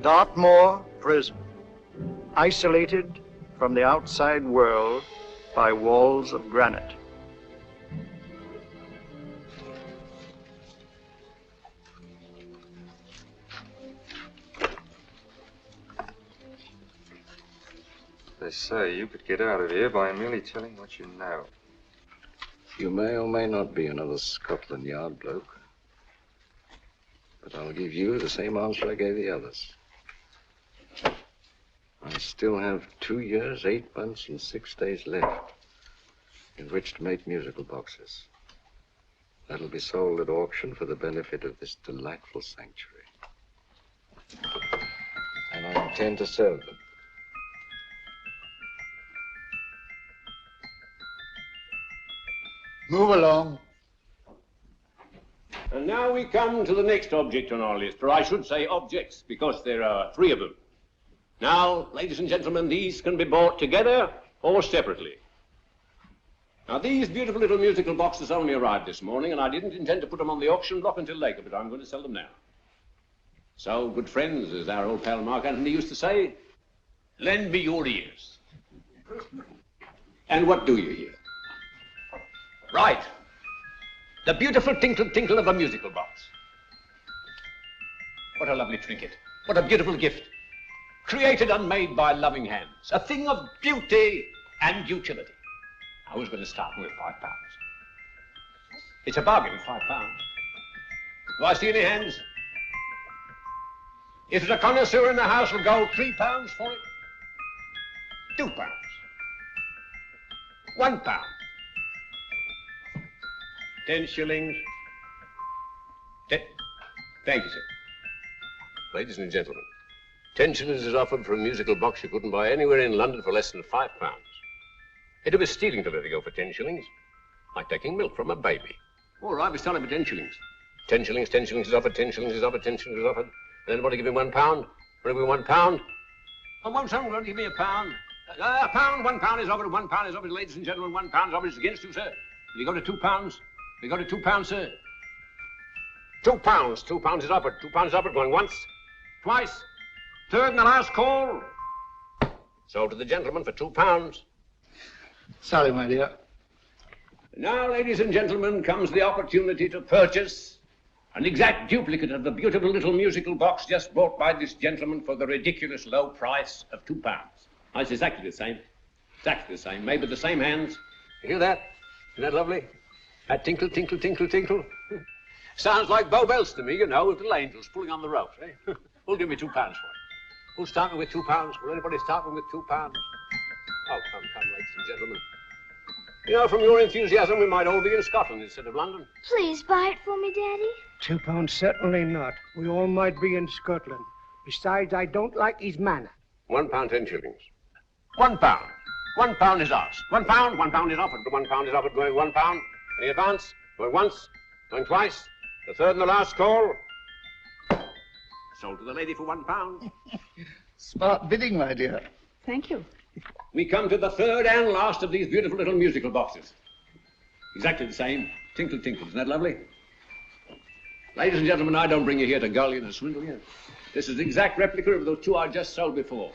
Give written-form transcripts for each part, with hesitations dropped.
Dartmoor Prison, isolated from the outside world by walls of granite. They say you could get out of here by merely telling what you know. You may or may not be another Scotland Yard bloke, but I'll give you the same answer I gave the others. I still have 2 years, 8 months, and 6 days left in which to make musical boxes. That'll be sold at auction for the benefit of this delightful sanctuary. And I intend to sell them. Move along. And now we come to the next object on our list, or I should say objects, because there are 3 of them. Now, ladies and gentlemen, these can be bought together or separately. Now, these beautiful little musical boxes only arrived this morning, and I didn't intend to put them on the auction block until later, but I'm going to sell them now. So, good friends, as our old pal Mark Antony used to say, lend me your ears. And what do you hear? Right. The beautiful tinkle tinkle of a musical box. What a lovely trinket. What a beautiful gift. Created and made by loving hands. A thing of beauty and utility. I was going to start with £5. It's a bargain, £5. Do I see any hands? If there's a connoisseur in the house, will go £3 for it. £2. £1. 10 shillings. Thank you, sir. Ladies and gentlemen, 10 shillings is offered for a musical box you couldn't buy anywhere in London for less than £5. It'd be stealing to let it go for 10 shillings. Like taking milk from a baby. All right, we're selling for 10 shillings. 10 shillings, 10 shillings is offered, 10 shillings is offered, 10 shillings is offered. And anybody give him £1? Want to give him £1? I won't someone want to give me £1. £1, £1 is offered, £1 is offered, ladies and gentlemen, £1 is offered. It's against you, sir. Will you go to £2? We go to £2, sir. £2. £2 is offered. £2 is offered. Going once, twice, third and the last call. Sold to the gentleman for £2. Sorry, my dear. Now, ladies and gentlemen, comes the opportunity to purchase an exact duplicate of the beautiful little musical box just bought by this gentleman for the ridiculous low price of £2. Now, it's exactly the same. Exactly the same. Made with the same hands. You hear that? Isn't that lovely? That tinkle, tinkle, tinkle, tinkle. Sounds like Bow Bells to me, you know, with little angels pulling on the ropes, eh? Who'll give me £2 for it? Who'll start me with £2? Will anybody start me with £2? Oh, come, ladies and gentlemen. You know, from your enthusiasm, we might all be in Scotland instead of London. Please buy it for me, Daddy. £2, certainly not. We all might be in Scotland. Besides, I don't like his manner. £1, 10 shillings. £1. £1 is ours. £1 is offered. £1 is offered, going £1. Any advance? Going once, going twice, the third and the last call. Sold to the lady for £1. Smart bidding, my dear. Thank you. We come to the third and last of these beautiful little musical boxes. Exactly the same. Tinkle, tinkle. Isn't that lovely? Ladies and gentlemen, I don't bring you here to gull you and swindle you. This is the exact replica of those 2 I just sold before.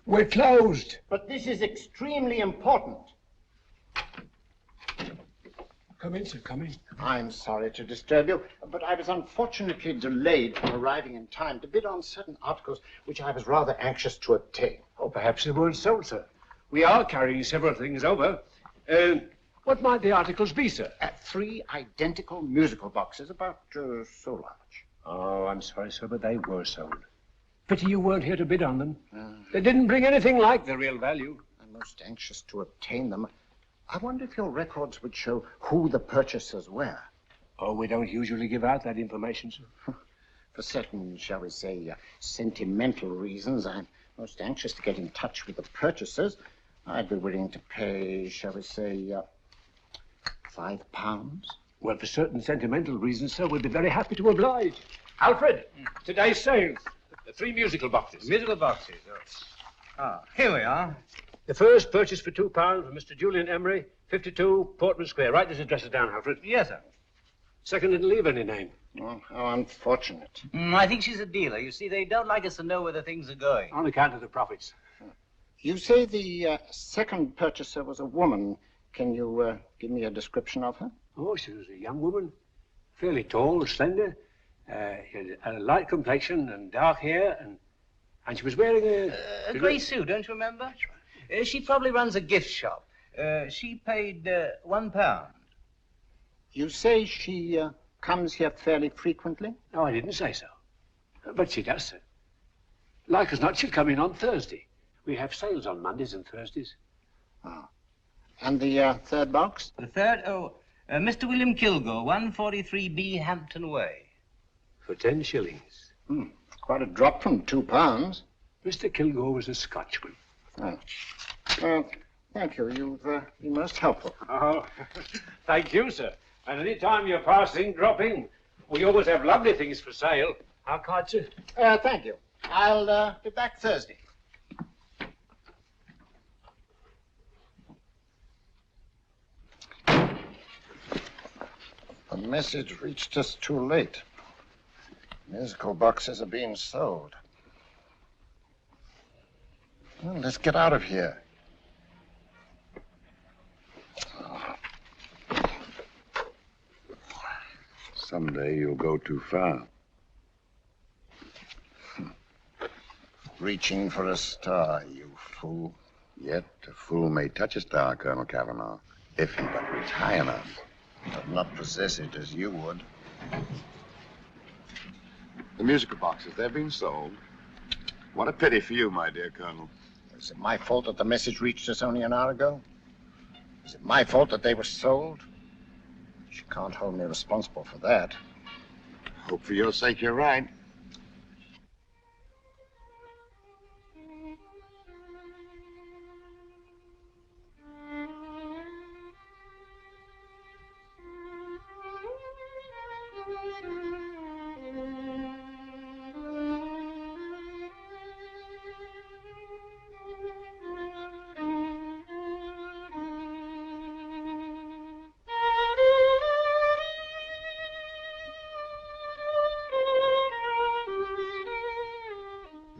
We're closed. But this is extremely important. Come in, sir, come in. I'm sorry to disturb you, but I was unfortunately delayed from arriving in time to bid on certain articles which I was rather anxious to obtain. Oh, perhaps they weren't sold, sir. We are carrying several things over. What might the articles be, sir? 3 identical musical boxes, about so large. Oh, I'm sorry, sir, but they were sold. Pity you weren't here to bid on them. They didn't bring anything like the real value. I'm most anxious to obtain them. I wonder if your records would show who the purchasers were. Oh, we don't usually give out that information, sir. For certain, shall we say, sentimental reasons, I'm most anxious to get in touch with the purchasers. I'd be willing to pay, shall we say, £5. Well, for certain sentimental reasons, sir, we'd be very happy to oblige. Alfred, today's sales. The 3 musical boxes. Musical boxes? Oh, here we are. The first purchase for £2 from Mr. Julian Emery, 52 Portman Square. Write this address down, Alfred. Yes, sir. Second didn't leave any name. Oh, how unfortunate. I think she's a dealer. You see, they don't like us to know where the things are going. On account of the profits. You say the second purchaser was a woman. Can you give me a description of her? Oh, she was a young woman. Fairly tall, slender. She had a light complexion and dark hair, and she was wearing A grey suit, don't you remember? She probably runs a gift shop. She paid £1. You say she comes here fairly frequently? No, I didn't say so. But she does, sir. Like as not, she'll come in on Thursday. We have sales on Mondays and Thursdays. Ah. And the third box? The third? Oh, Mr. William Kilgore, 143B Hampton Way. For 10 shillings. Quite a drop from £2. Mr. Kilgore was a Scotchman. Oh. Well, thank you. You've been most helpful. Oh, thank you, sir. And any time you're passing, dropping, we always have lovely things for sale. How kind, sir? Thank you. I'll be back Thursday. The message reached us too late. Musical boxes are being sold. Well, let's get out of here. Someday you'll go too far. Reaching for a star, you fool. Yet a fool may touch a star, Colonel Cavanaugh, if he but reach high enough. But not possess it as you would. The musical boxes, they're being sold. What a pity for you, my dear Colonel. Is it my fault that the message reached us only an hour ago? Is it my fault that they were sold? You can't hold me responsible for that. Hope for your sake you're right.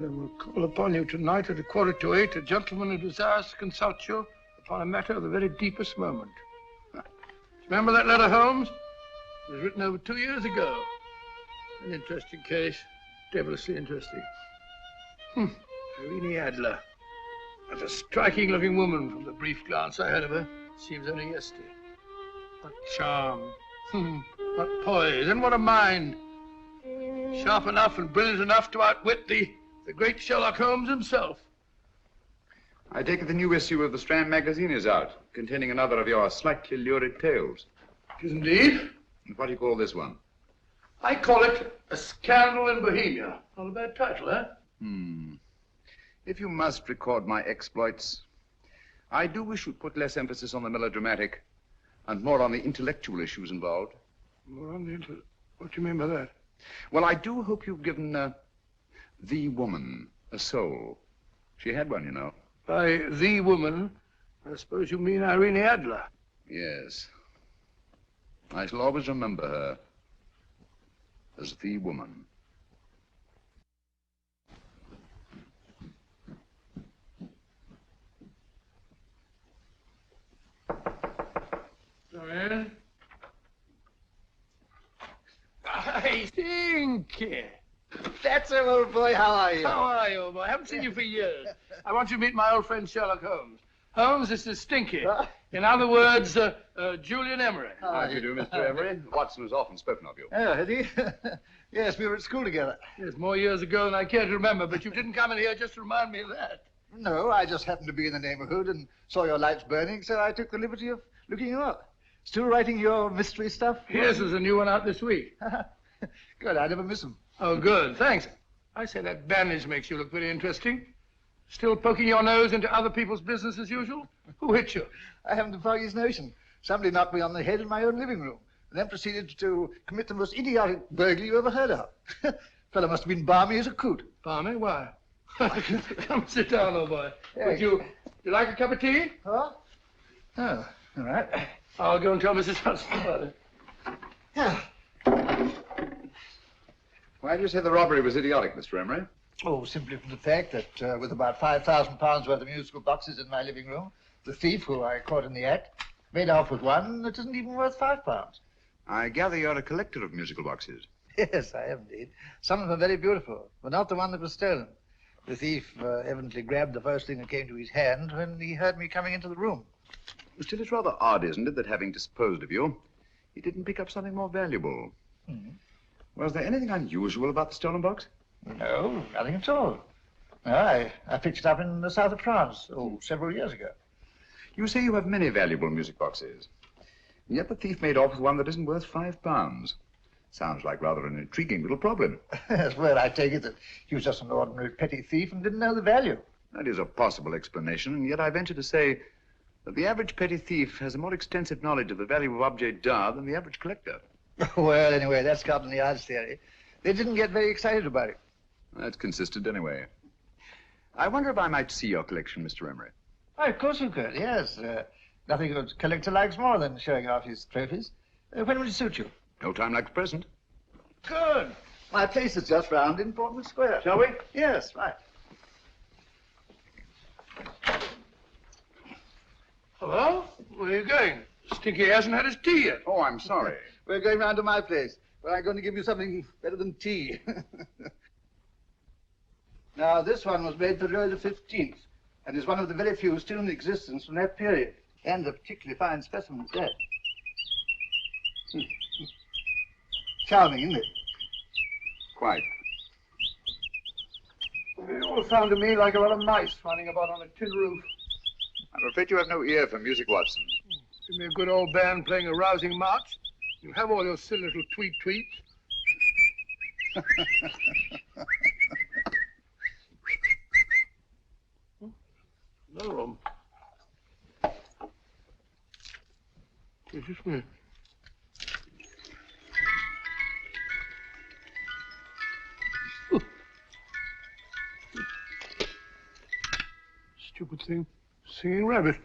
They will call upon you tonight at 7:45. A gentleman who desires to consult you upon a matter of the very deepest moment. Remember that letter, Holmes? It was written over 2 years ago. An interesting case. Devilishly interesting. Irene Adler. What a striking-looking woman from the brief glance I had of her. Seems only yesterday. What charm. What poise. And what a mind. Sharp enough and brilliant enough to outwit the great Sherlock Holmes himself. I take it the new issue of the Strand magazine is out, containing another of your slightly lurid tales. It is indeed. And what do you call this one? I call it A Scandal in Bohemia. Not a bad title, eh? If you must record my exploits, I do wish you'd put less emphasis on the melodramatic and more on the intellectual issues involved. More on the What do you mean by that? Well, I do hope you've given the woman a soul. She had one, you know. By the woman, I suppose you mean Irene Adler. Yes. I shall always remember her as the woman. Come in. I think. That's him, old boy. How are you? How are you, old boy? I haven't seen you for years. I want you to meet my old friend Sherlock Holmes. Holmes, this is Stinky. In other words, Julian Emery. How do you do, Mr. Emery? Watson has often spoken of you. Oh, had he? Yes, we were at school together. Yes, more years ago than I care to remember, but you didn't come in here just to remind me of that. No, I just happened to be in the neighborhood and saw your lights burning, so I took the liberty of looking you up. Still writing your mystery stuff? Yes, there's a new one out this week. Good, I never miss them. Oh, good, thanks. I say that bandage makes you look very interesting. Still poking your nose into other people's business as usual? Who hit you? I haven't the foggiest notion. Somebody knocked me on the head in my own living room, and then proceeded to commit the most idiotic burglary you ever heard of. Fellow must have been balmy as a coot. Balmy? Why? Come sit down, old boy. Would you like a cup of tea? Huh? Oh, all right. I'll go and tell Mrs. Hudson about it. Yeah. Why do you say the robbery was idiotic, Mr. Emery? Oh, simply from the fact that with about £5,000 worth of musical boxes in my living room, the thief, who I caught in the act, made off with one that isn't even worth £5. I gather you're a collector of musical boxes. Yes, I am indeed. Some of them are very beautiful, but not the one that was stolen. The thief evidently grabbed the first thing that came to his hand when he heard me coming into the room. Still, it's rather odd, isn't it, that having disposed of you, he didn't pick up something more valuable. Was there anything unusual about the stolen box? No, nothing at all. No, I picked it up in the south of France, several years ago. You say you have many valuable music boxes, and yet the thief made off with one that isn't worth £5. Sounds like rather an intriguing little problem. Yes, well, I take it that he was just an ordinary petty thief and didn't know the value. That is a possible explanation, and yet I venture to say that the average petty thief has a more extensive knowledge of the value of objets d'art than the average collector. Well, anyway, that's Scotland Yard's theory. They didn't get very excited about it. That's consistent anyway. I wonder if I might see your collection, Mr. Emery. Oh, of course you could, yes. Nothing a collector likes more than showing off his trophies. When would it suit you? No time like the present. Good. My place is just round in Portman Square. Shall we? Yes, right. Hello? Where are you going? Stinky hasn't had his tea yet. Oh, I'm sorry. We're going round to my place, where I'm going to give you something better than tea. Now, this one was made for Louis XV, and is one of the very few still in existence from that period, and a particularly fine specimen at that. Charming, isn't it? Quite. They all sound to me like a lot of mice running about on a tin roof. I'm afraid you have no ear for music, Watson. Give me a good old band playing a rousing march. You have all your silly little tweets. Another one. It's just me. Stupid thing. Singing rabbit.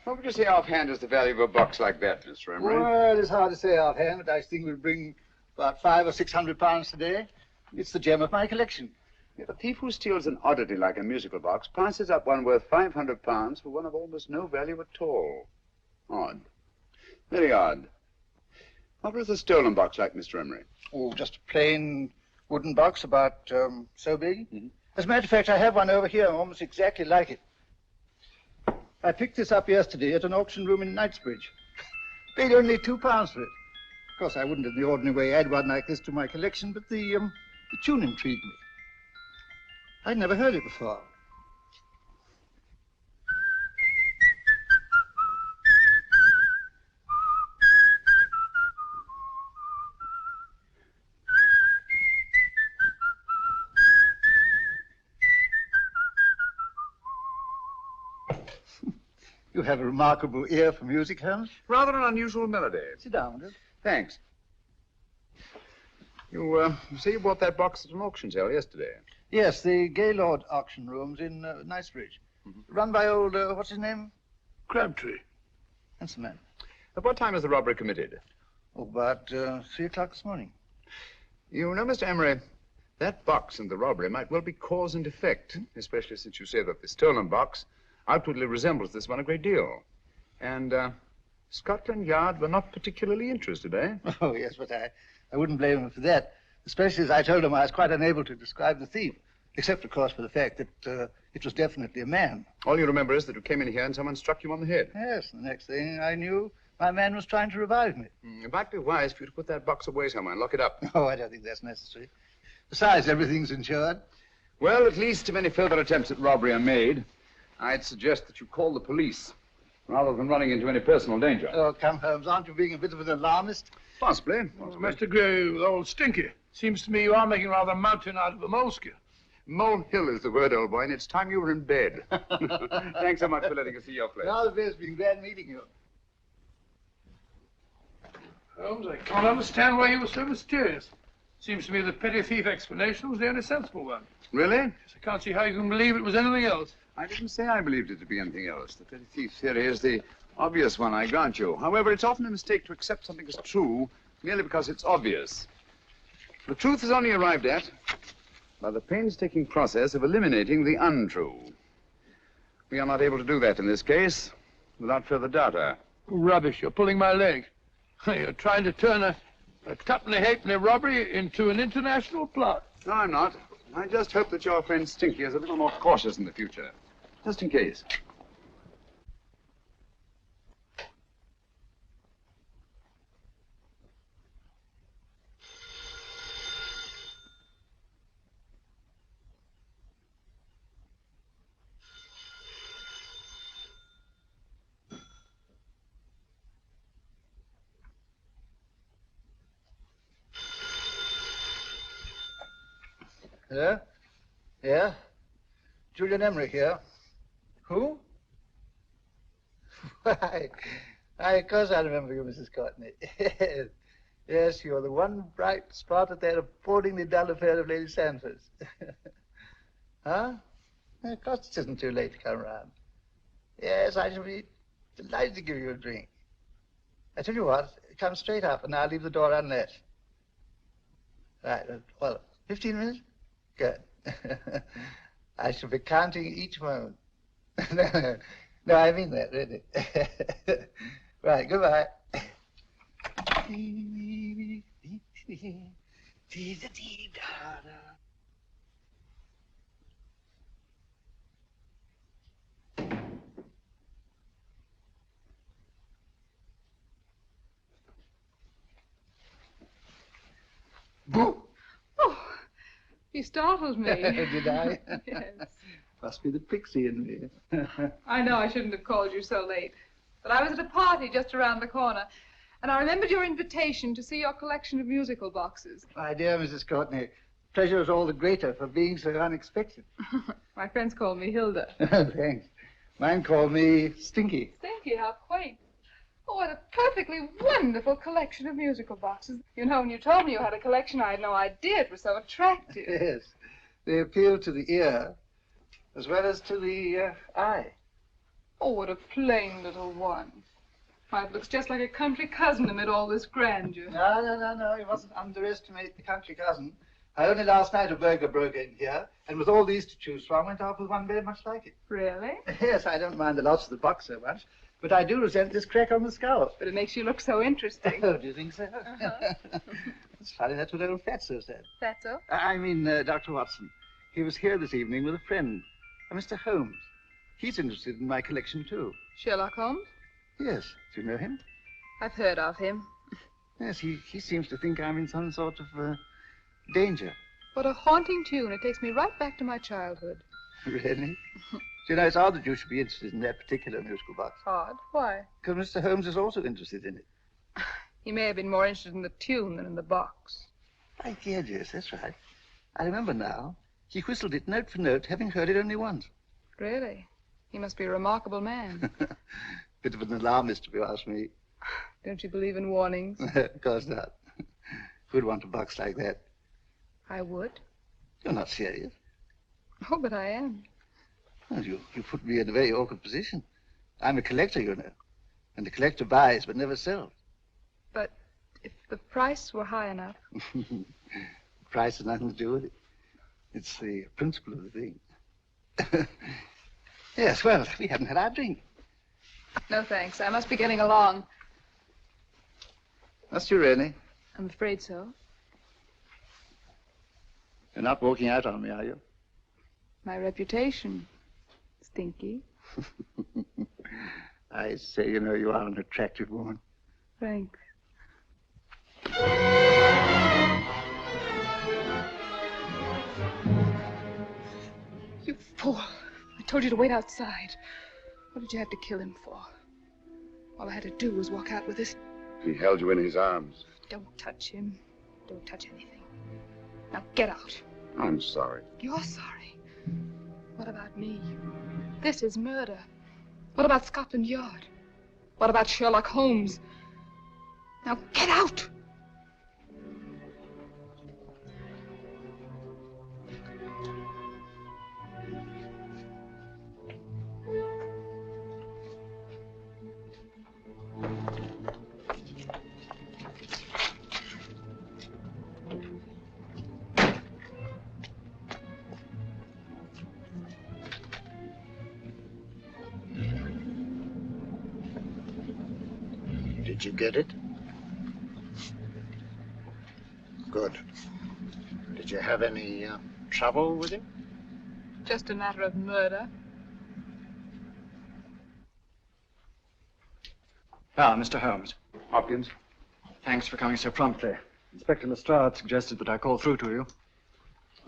What would you say offhand is the value of a box like that, Mr. Emery? Well, it's hard to say offhand, but I think we'll bring about £500 or £600 today. It's the gem of my collection. If a thief who steals an oddity like a musical box passes up one worth £500 for one of almost no value at all. Odd. Very odd. What was the stolen box like, Mr. Emery? Oh, just a plain wooden box about so big. As a matter of fact, I have one over here almost exactly like it. I picked this up yesterday at an auction room in Knightsbridge. Paid only £2 for it. Of course, I wouldn't in the ordinary way add one like this to my collection, but the tune intrigued me. I'd never heard it before. You have a remarkable ear for music, Holmes. Rather an unusual melody. Sit down, will you? Thanks. You say you bought that box at an auction sale yesterday? Yes, the Gaylord auction rooms in Knightsbridge. Run by old, what's his name? Crabtree. That's the man. At what time was the robbery committed? Oh, about 3 o'clock this morning. You know, Mr. Emery, that box and the robbery might well be cause and effect, especially since you say that the stolen box outwardly resembles this one a great deal. And Scotland Yard were not particularly interested, eh? Oh, yes, but I wouldn't blame him for that, especially as I told him I was quite unable to describe the thief, except, of course, for the fact that it was definitely a man. All you remember is that you came in here and someone struck you on the head. Yes, the next thing I knew, my man was trying to revive me. It might be wise for you to put that box away somewhere and lock it up. Oh, I don't think that's necessary. Besides, everything's insured. Well, at least if any further attempts at robbery are made, I'd suggest that you call the police, rather than running into any personal danger. Oh, come, Holmes, aren't you being a bit of an alarmist? Possibly. I must agree with old Stinky. Seems to me you are making rather a mountain out of a molehill. Molehill is the word, old boy, and it's time you were in bed. Thanks so much for letting us see your place. Now the best, been glad meeting you. Holmes, I can't understand why you were so mysterious. Seems to me the petty thief explanation was the only sensible one. Really? I can't see how you can believe it was anything else. I didn't say I believed it to be anything else. The petty thief theory is the obvious one, I grant you. However, it's often a mistake to accept something as true merely because it's obvious. The truth is only arrived at by the painstaking process of eliminating the untrue. We are not able to do that in this case without further data. Rubbish, you're pulling my leg. You're trying to turn a tuppenny halfpenny robbery into an international plot. No, I'm not. I just hope that your friend Stinky is a little more cautious in the future. Just in case. Yeah? Yeah? Julian Emery here. Who? Why, of course I remember you, Mrs. Courtney. Yes, you're the one bright spot at that appallingly dull affair of Lady Sanford's. Huh? Of course it isn't too late to come round. Yes, I shall be delighted to give you a drink. I tell you what, come straight up and I'll leave the door unlit. Right, well, 15 minutes? Good. I shall be counting each moment. No, I mean that, really. Right, goodbye. Boo! Oh, you startled me. Did I? Yes. Must be the pixie in me. I know I shouldn't have called you so late, but I was at a party just around the corner, and I remembered your invitation to see your collection of musical boxes. My dear Mrs. Courtney, pleasure is all the greater for being so unexpected. My friends call me Hilda. Thanks. Mine call me Stinky. Stinky, how quaint. Oh, what a perfectly wonderful collection of musical boxes. You know, when you told me you had a collection, I had no idea it was so attractive. Yes. They appeal to the ear as well as to the eye. Oh, what a plain little one. Why, it looks just like a country cousin amid all this grandeur. No. You mustn't underestimate the country cousin. Only last night a burglar broke in here, and with all these to choose from, went off with one very much like it. Really? Yes, I don't mind the loss of the box so much, but I do resent this crack on the skull. But it makes you look so interesting. Oh, do you think so? It's funny, that's what old Fatso said. Fatso? I mean, Dr. Watson. He was here this evening with a friend, a Mr. Holmes. He's interested in my collection, too. Sherlock Holmes? Yes. Do you know him? I've heard of him. Yes, he seems to think I'm in some sort of danger. What a haunting tune. It takes me right back to my childhood. Really? You know, it's odd that you should be interested in that particular musical box. Odd? Why? Because Mr. Holmes is also interested in it. He may have been more interested in the tune than in the box. My dear, yes, that's right. I remember now. He whistled it note for note, having heard it only once. Really? He must be a remarkable man. Bit of an alarmist, if you ask me. Don't you believe in warnings? Of course not. Who'd want a box like that? I would. You're not serious. Oh, but I am. Well, you put me in a very awkward position. I'm a collector, you know. And the collector buys but never sells. But if the price were high enough... Price has nothing to do with it. It's the principle of the thing. Yes, well, we haven't had our drink. No, thanks. I must be getting along. Must you really? I'm afraid so. You're not walking out on me, are you? My reputation, Stinky. I say, you know, you are an attractive woman. Thanks. You fool. I told you to wait outside. What did you have to kill him for? All I had to do was walk out with this. He held you in his arms. Don't touch him. Don't touch anything. Now get out. I'm sorry. You're sorry. What about me? This is murder. What about Scotland Yard? What about Sherlock Holmes? Now get out! Did you get it? Good. Did you have any trouble with him? Just a matter of murder. Ah, Mr. Holmes. Hopkins. Thanks for coming so promptly. Inspector Lestrade suggested that I call through to you.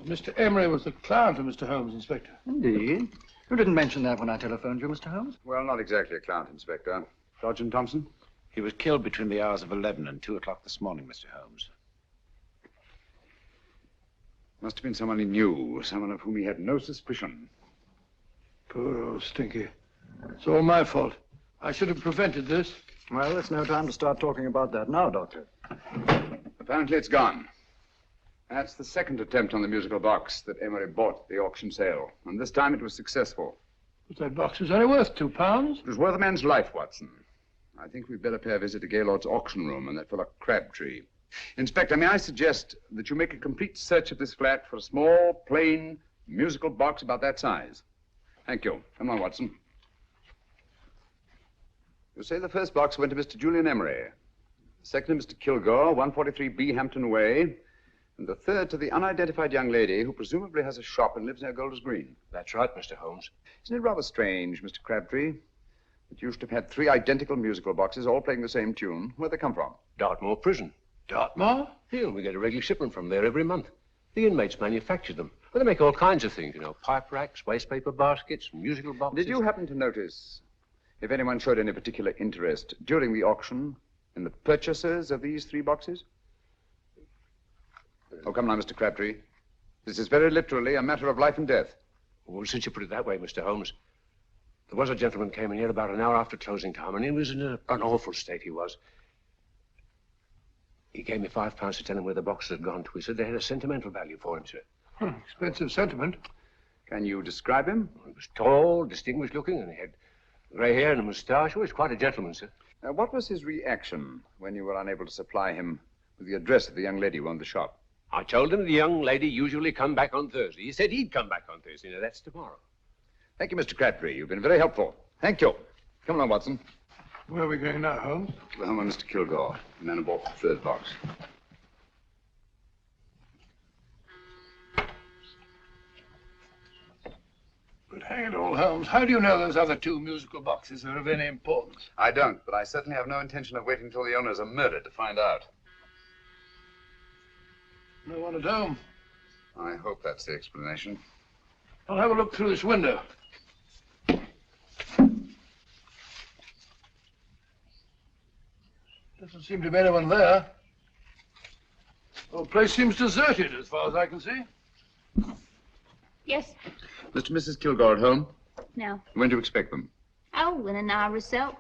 Mr. Emery was the client of Mr. Holmes, Inspector. Indeed. You didn't mention that when I telephoned you, Mr. Holmes. Well, not exactly a client, Inspector. Sergeant Thompson? He was killed between the hours of 11 and 2 o'clock this morning, Mr. Holmes. Must have been someone he knew, someone of whom he had no suspicion. Poor old Stinky. It's all my fault. I should have prevented this. Well, it's no time to start talking about that now, Doctor. Apparently it's gone. That's the second attempt on the musical box that Emery bought at the auction sale. And this time it was successful. But that box was only worth £2. It was worth a man's life, Watson. I think we'd better pay a visit to Gaylord's auction room and that fellow Crabtree. Inspector, may I suggest that you make a complete search of this flat for a small, plain, musical box about that size? Thank you. Come on, Watson. You say the first box went to Mr. Julian Emery. The second to Mr. Kilgore, 143B Hampton Way. And the third to the unidentified young lady who presumably has a shop and lives near Golders Green. That's right, Mr. Holmes. Isn't it rather strange, Mr. Crabtree, that you should have had 3 identical musical boxes all playing the same tune? Where'd they come from? Dartmoor Prison. Dartmoor? Yeah, we get a regular shipment from there every month. The inmates manufacture them. Well, they make all kinds of things, you know, pipe racks, waste paper baskets, musical boxes. Did you happen to notice if anyone showed any particular interest during the auction in the purchasers of these 3 boxes? Oh, come now, Mr. Crabtree. This is very literally a matter of life and death. Well, since you put it that way, Mr. Holmes, there was a gentleman came in here about an hour after closing time, and he was in an awful state, he was. He gave me £5 to tell him where the boxes had gone to. He said they had a sentimental value for him, sir. Expensive sentiment. Can you describe him? He was tall, distinguished looking, and he had grey hair and a moustache. He was quite a gentleman, sir. What was his reaction when you were unable to supply him with the address of the young lady who owned the shop? I told him the young lady usually come back on Thursday. He said he'd come back on Thursday. Now, that's tomorrow. Thank you, Mr. Crabtree. You've been very helpful. Thank you. Come along, Watson. Where are we going now, Holmes? To the home of Mr. Kilgore, the man who bought the third box. But hang it all, Holmes, how do you know those other 2 musical boxes are of any importance? I don't, but I certainly have no intention of waiting until the owners are murdered to find out. No one at home. I hope that's the explanation. I'll have a look through this window. Doesn't seem to be anyone there. The whole place seems deserted as far as I can see. Yes. Mr. and Mrs. Kilgore at home? No. When do you expect them? Oh, in an hour or so.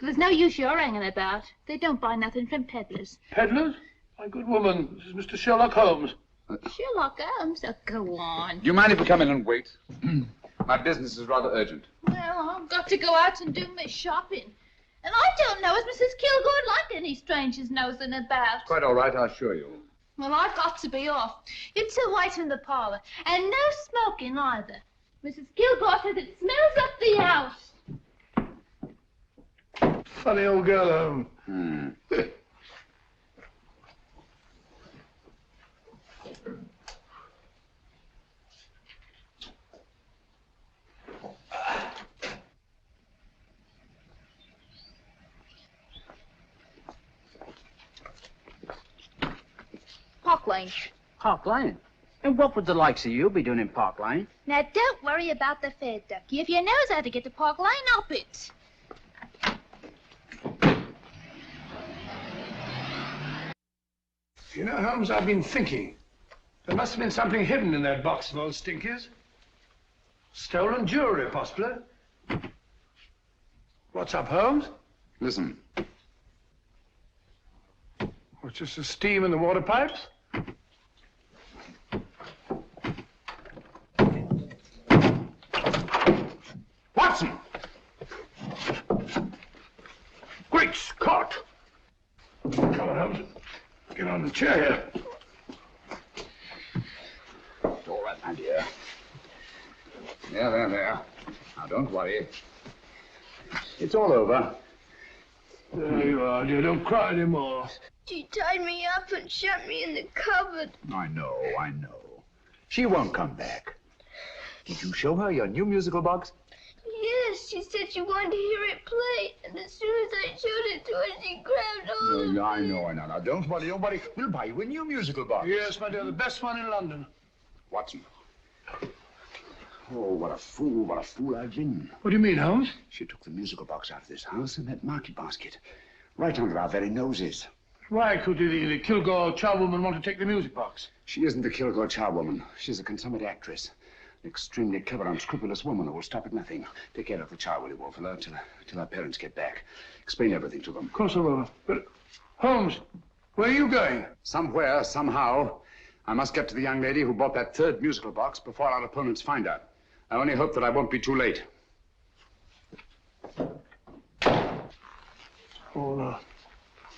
There's no use your hanging about. They don't buy nothing from peddlers. Peddlers? My good woman, this is Mr. Sherlock Holmes. Sherlock Holmes? Oh, go on. Do you mind if we come in and wait? My business is rather urgent. Well, I've got to go out and do my shopping. And I don't know as Mrs. Kilgore like any strangers nosing about. Quite all right, I assure you. Well, I've got to be off. You two wait in the parlor. And no smoking either. Mrs. Kilgore says it smells up the house. Funny old girl, Hmm. Park Lane. Park Lane? And what would the likes of you be doing in Park Lane? Now, don't worry about the fare, Ducky. If you knows how to get to Park Lane, up it. You know, Holmes, I've been thinking. There must have been something hidden in that box of old Stinky's. Stolen jewelry, possibly. What's up, Holmes? Listen. What's just the steam in the water pipes? Watson! Great Scott! Come on, Holmes. Get on the chair here. It's all right, my dear. There. Now, don't worry. It's all over. There you are, dear. Don't cry anymore. She tied me up and shut me in the cupboard. I know. She won't come back. Did you show her your new musical box? Yes, she said she wanted to hear it play, and as soon as I showed it to her, she grabbed hold of me. I know. Now, don't worry. We'll buy you a new musical box. Yes, my dear, the best one in London. Watson. Oh, what a fool I've been. What do you mean, Holmes? She took the musical box out of this house in that market basket, right under our very noses. Why could the Kilgore charwoman want to take the music box? She isn't the Kilgore charwoman. She's a consummate actress. An extremely clever, unscrupulous woman who will stop at nothing. Take care of the child, will you, Wolfella, till our parents get back. Explain everything to them. Of course I will. But, Holmes, where are you going? Somewhere, somehow, I must get to the young lady who bought that third musical box before our opponents find her. I only hope that I won't be too late. Oh, no.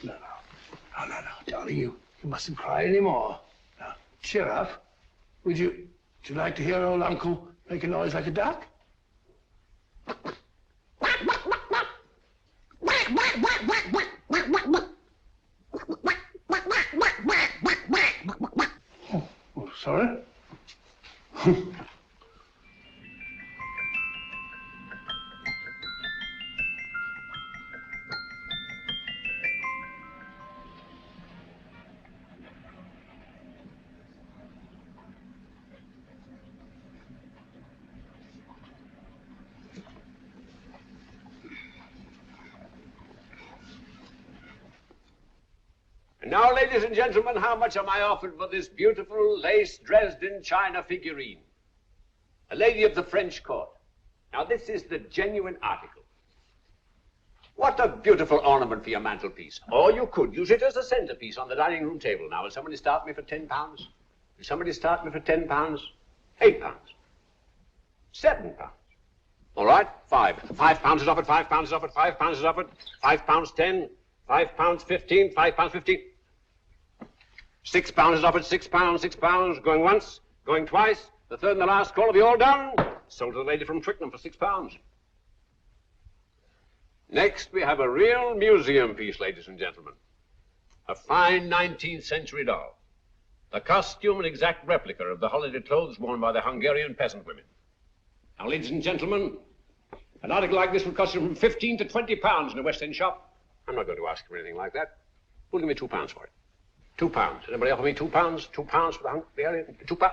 No, darling, you mustn't cry anymore. Now, cheer up. Would you like to hear old Uncle make a noise like a duck? Oh, sorry. And now, ladies and gentlemen, how much am I offered for this beautiful lace Dresden china figurine? A lady of the French court. Now, this is the genuine article. What a beautiful ornament for your mantelpiece. Or you could use it as a centerpiece on the dining room table. Now, will somebody start me for £10? Will somebody start me for £10? £8? £7? All right, £5 is offered, £5 is offered, £5 is offered, £5, 10, £5, 15, £5, 15. £6 is offered, £6, going once, going twice. The third and the last call, have you all done? Sold to the lady from Twickenham for £6. Next, we have a real museum piece, ladies and gentlemen. A fine 19th century doll. A costume and exact replica of the holiday clothes worn by the Hungarian peasant women. Now, ladies and gentlemen, an article like this would cost you from £15 to £20 in a West End shop. I'm not going to ask for anything like that. Who'll give me £2 for it? £2. Anybody offer me £2? £2 for the Hungarian? £2?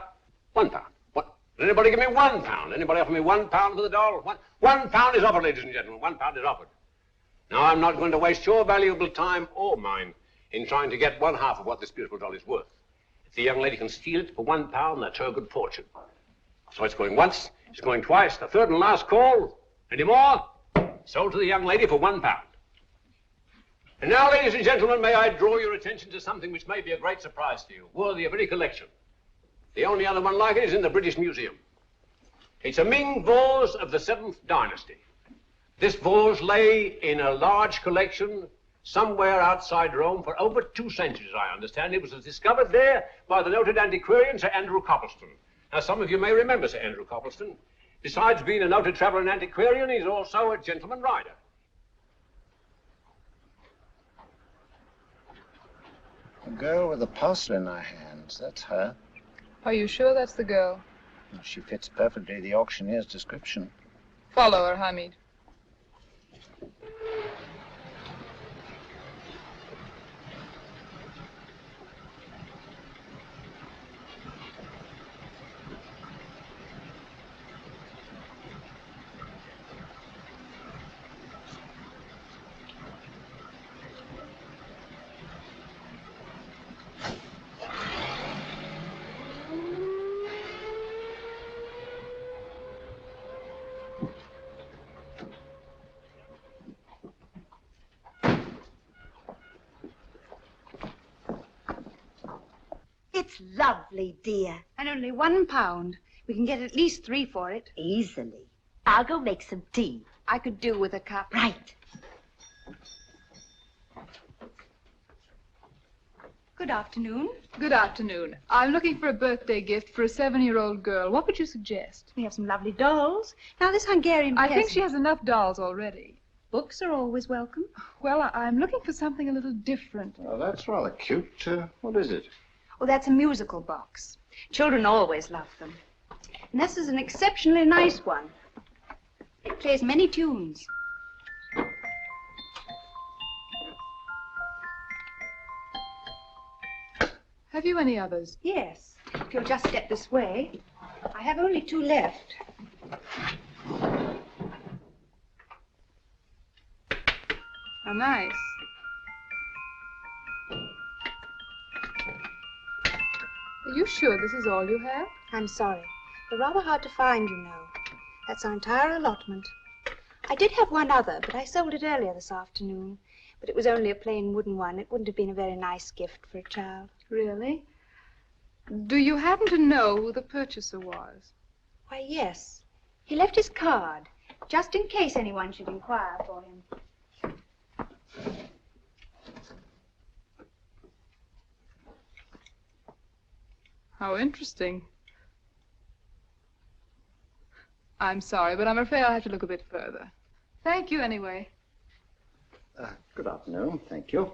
£1. What? Does anybody give me £1? Anybody offer me £1 for the doll? £1 is offered, ladies and gentlemen. £1 is offered. Now, I'm not going to waste your valuable time or mine in trying to get one half of what this beautiful doll is worth. If the young lady can steal it for £1, that's her good fortune. So it's going once, it's going twice, the third and last call. Any more? Sold to the young lady for £1. And now, ladies and gentlemen, may I draw your attention to something which may be a great surprise to you, worthy of any collection. The only other one like it is in the British Museum. It's a Ming vase of the 7th dynasty. This vase lay in a large collection somewhere outside Rome for over 2 centuries, I understand. It was discovered there by the noted antiquarian Sir Andrew Coppleston. Now, some of you may remember Sir Andrew Coppleston. Besides being a noted traveller and antiquarian, he's also a gentleman rider. A girl with a parcel in her hands, that's her. Are you sure that's the girl? Well, she fits perfectly the auctioneer's description. Follow her, Hamid. It's lovely, dear. And only £1. We can get at least 3 for it. Easily. I'll go make some tea. I could do with a cup. Right. Good afternoon. Good afternoon. I'm looking for a birthday gift for a 7-year-old girl. What would you suggest? We have some lovely dolls. Now, this Hungarian I think peasant- she has enough dolls already. Books are always welcome. Well, I'm looking for something a little different. Oh, that's rather cute. What is it? Oh, that's a musical box. Children always love them. And this is an exceptionally nice one. It plays many tunes. Have you any others? Yes. If you'll just step this way. I have only 2 left. How nice. Are you sure this is all you have? I'm sorry. They're rather hard to find, you know. That's our entire allotment. I did have one other, but I sold it earlier this afternoon. But it was only a plain wooden one. It wouldn't have been a very nice gift for a child. Really? Do you happen to know who the purchaser was? Why, yes. He left his card, just in case anyone should inquire for him. How interesting. I'm sorry, but I'm afraid I'll have to look a bit further. Thank you anyway. Good afternoon. Thank you.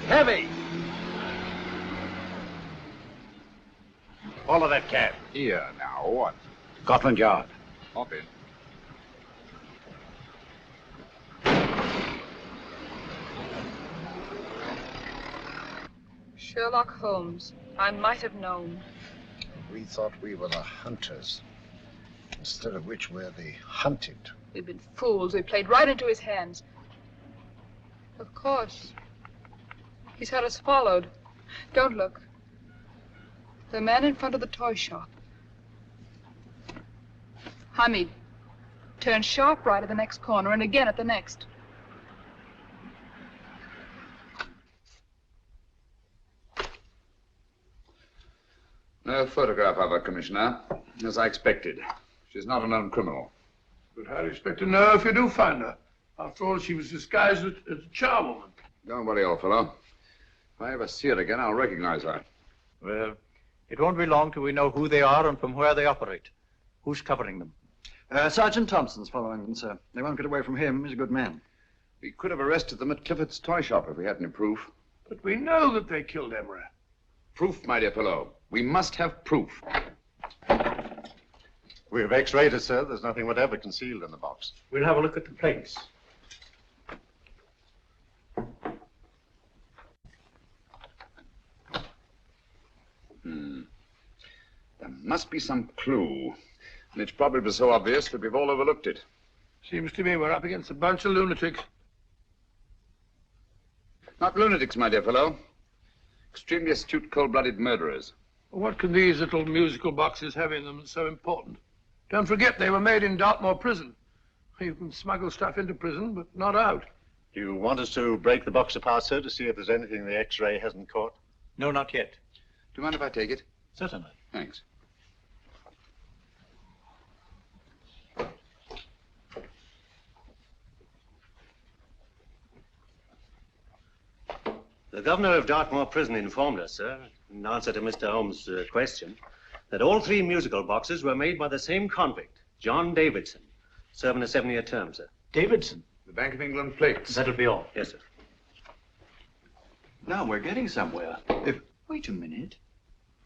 Heavy! Follow that cab. Here now, what? Scotland Yard. Hop in. Sherlock Holmes. I might have known. We thought we were the hunters, instead of which we're the hunted. We've been fools. We played right into his hands. Of course. He's had us followed. Don't look. The man in front of the toy shop. Hamid, turn sharp right at the next corner and again at the next. No photograph of her, Commissioner, as I expected. She's not a known criminal. But how do you expect to know if you do find her? After all, she was disguised as a charwoman. Don't worry, old fellow. If I ever see her again, I'll recognize her. Well, it won't be long till we know who they are and from where they operate. Who's covering them? Sergeant Thompson's following them, sir. They won't get away from him. He's a good man. We could have arrested them at Clifford's toy shop if we had any proof. But we know that they killed Emery. Proof, my dear fellow. We must have proof. We've x-rayed it, sir. There's nothing whatever concealed in the box. We'll have a look at the plates. There must be some clue. And it's probably so obvious that we've all overlooked it. Seems to me we're up against a bunch of lunatics. Not lunatics, my dear fellow. Extremely astute, cold-blooded murderers. What can these little musical boxes have in them that's so important? Don't forget they were made in Dartmoor prison. You can smuggle stuff into prison, but not out. Do you want us to break the box apart, sir, to see if there's anything the x-ray hasn't caught? No, not yet. Do you mind if I take it? Certainly. Thanks. The governor of Dartmoor Prison informed us, sir, in answer to Mr. Holmes' question, that all 3 musical boxes were made by the same convict, John Davidson, serving a 7-year term, sir. Davidson? The Bank of England plates. That'll be all. Yes, sir. Now we're getting somewhere. Wait a minute.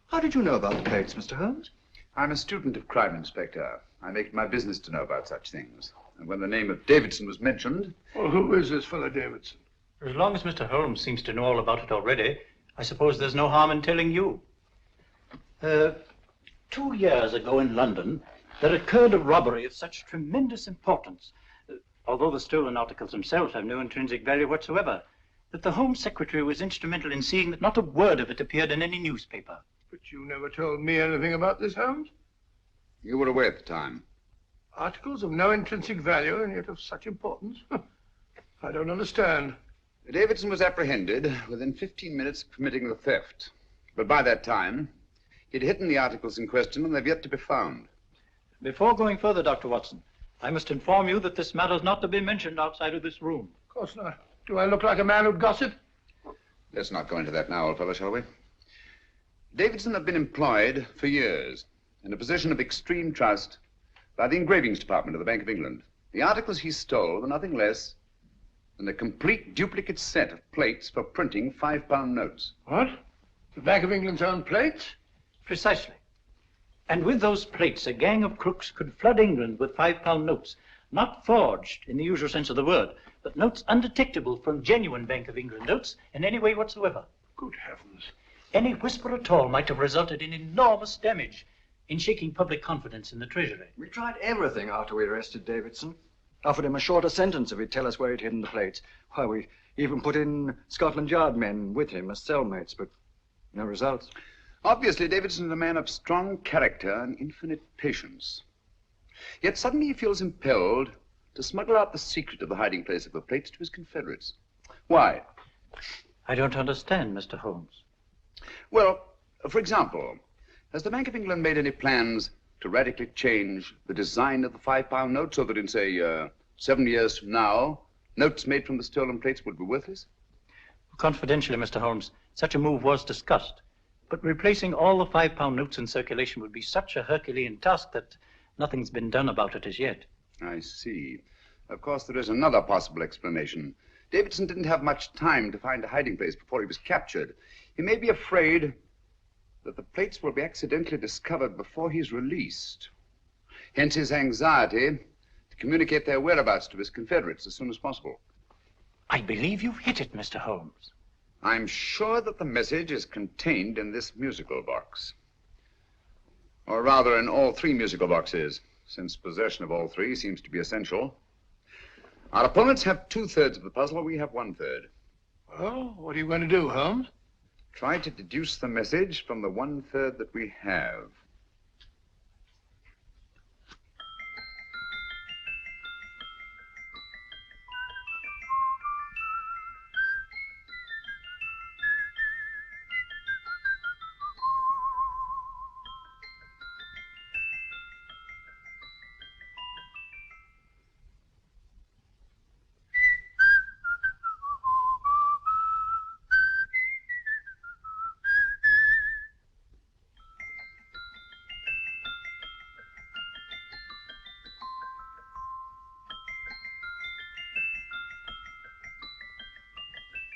How did you know about the plates, Mr. Holmes? I'm a student of crime, Inspector. I make it my business to know about such things. And when the name of Davidson was mentioned... Well, who is this fellow Davidson? As long as Mr. Holmes seems to know all about it already, I suppose there's no harm in telling you. 2 years ago in London, there occurred a robbery of such tremendous importance, Although the stolen articles themselves have no intrinsic value whatsoever, that the Home Secretary was instrumental in seeing that not a word of it appeared in any newspaper. But you never told me anything about this, Holmes. You were away at the time. Articles of no intrinsic value and yet of such importance? I don't understand. Davidson was apprehended within 15 minutes of committing the theft. But by that time, he'd hidden the articles in question and they've yet to be found. Before going further, Dr. Watson, I must inform you that this matter is not to be mentioned outside of this room. Of course not. Do I look like a man who'd gossip? Let's not go into that now, old fellow, shall we? Davidson had been employed for years in a position of extreme trust by the engravings department of the Bank of England. The articles he stole were nothing less than a complete duplicate set of plates for printing £5 notes. What? The Bank of England's own plates? Precisely. And with those plates, a gang of crooks could flood England with £5 notes, not forged in the usual sense of the word, but notes undetectable from genuine Bank of England notes in any way whatsoever. Good heavens. Any whisper at all might have resulted in enormous damage in shaking public confidence in the Treasury. We tried everything after we arrested Davidson. Offered him a shorter sentence if he'd tell us where he'd hidden the plates. Why, we even put in Scotland Yard men with him as cellmates, but no results. Obviously, Davidson is a man of strong character and infinite patience. Yet suddenly he feels impelled to smuggle out the secret of the hiding place of the plates to his confederates. Why? I don't understand, Mr. Holmes. Well, for example, has the Bank of England made any plans to radically change the design of the £5 note so that in, say, 7 years from now, notes made from the stolen plates would be worthless? Confidentially, Mr. Holmes, such a move was discussed. But replacing all the £5 notes in circulation would be such a Herculean task that nothing's been done about it as yet. I see. Of course, there is another possible explanation. Davidson didn't have much time to find a hiding place before he was captured. He may be afraid that the plates will be accidentally discovered before he's released. Hence his anxiety to communicate their whereabouts to his confederates as soon as possible. I believe you've hit it, Mr. Holmes. I'm sure that the message is contained in this musical box. Or rather, in all 3 musical boxes, since possession of all 3 seems to be essential. Our opponents have 2/3 of the puzzle, we have 1/3. Well, what are you going to do, Holmes? Try to deduce the message from the 1/3 that we have.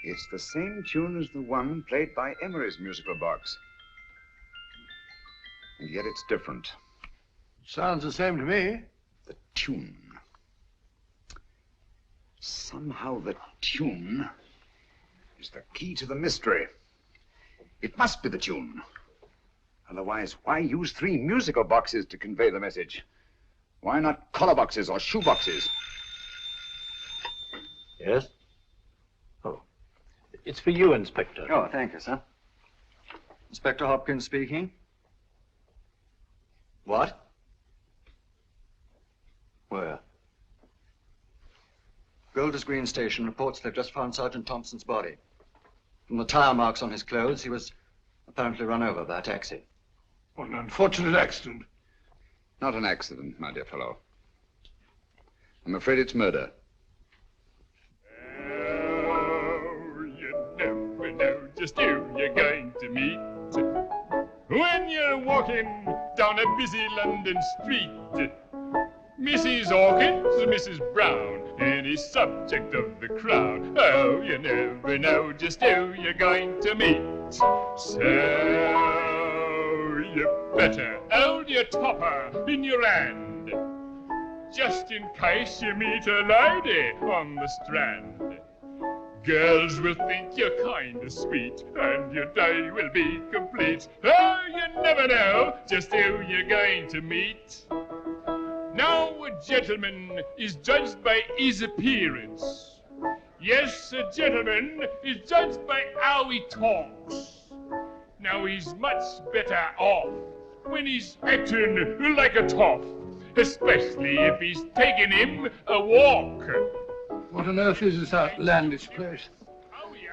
It's the same tune as the one played by Emery's musical box. And yet it's different. Sounds the same to me. The tune. Somehow the tune is the key to the mystery. It must be the tune. Otherwise, why use 3 musical boxes to convey the message? Why not collar boxes or shoe boxes? Yes? Oh. It's for you, Inspector. Oh, thank you, sir. Inspector Hopkins speaking. What? Where? Golders Green Station reports they've just found Sergeant Thompson's body. From the tire marks on his clothes, he was apparently run over by a taxi. What an unfortunate accident. Not an accident, my dear fellow. I'm afraid it's murder. Never know just who you're going to meet when you're walking down a busy London street. Mrs. Hawkins, Mrs. Brown, any subject of the crowd. Oh, you never know just who you're going to meet. So you better hold your topper in your hand, just in case you meet a lady on the Strand. Girls will think you're kind of sweet, and your day will be complete. Oh, you never know just who you're going to meet. Now a gentleman is judged by his appearance. Yes, a gentleman is judged by how he talks. Now he's much better off when he's acting like a toff, especially if he's taking him a walk. What on earth is this outlandish place?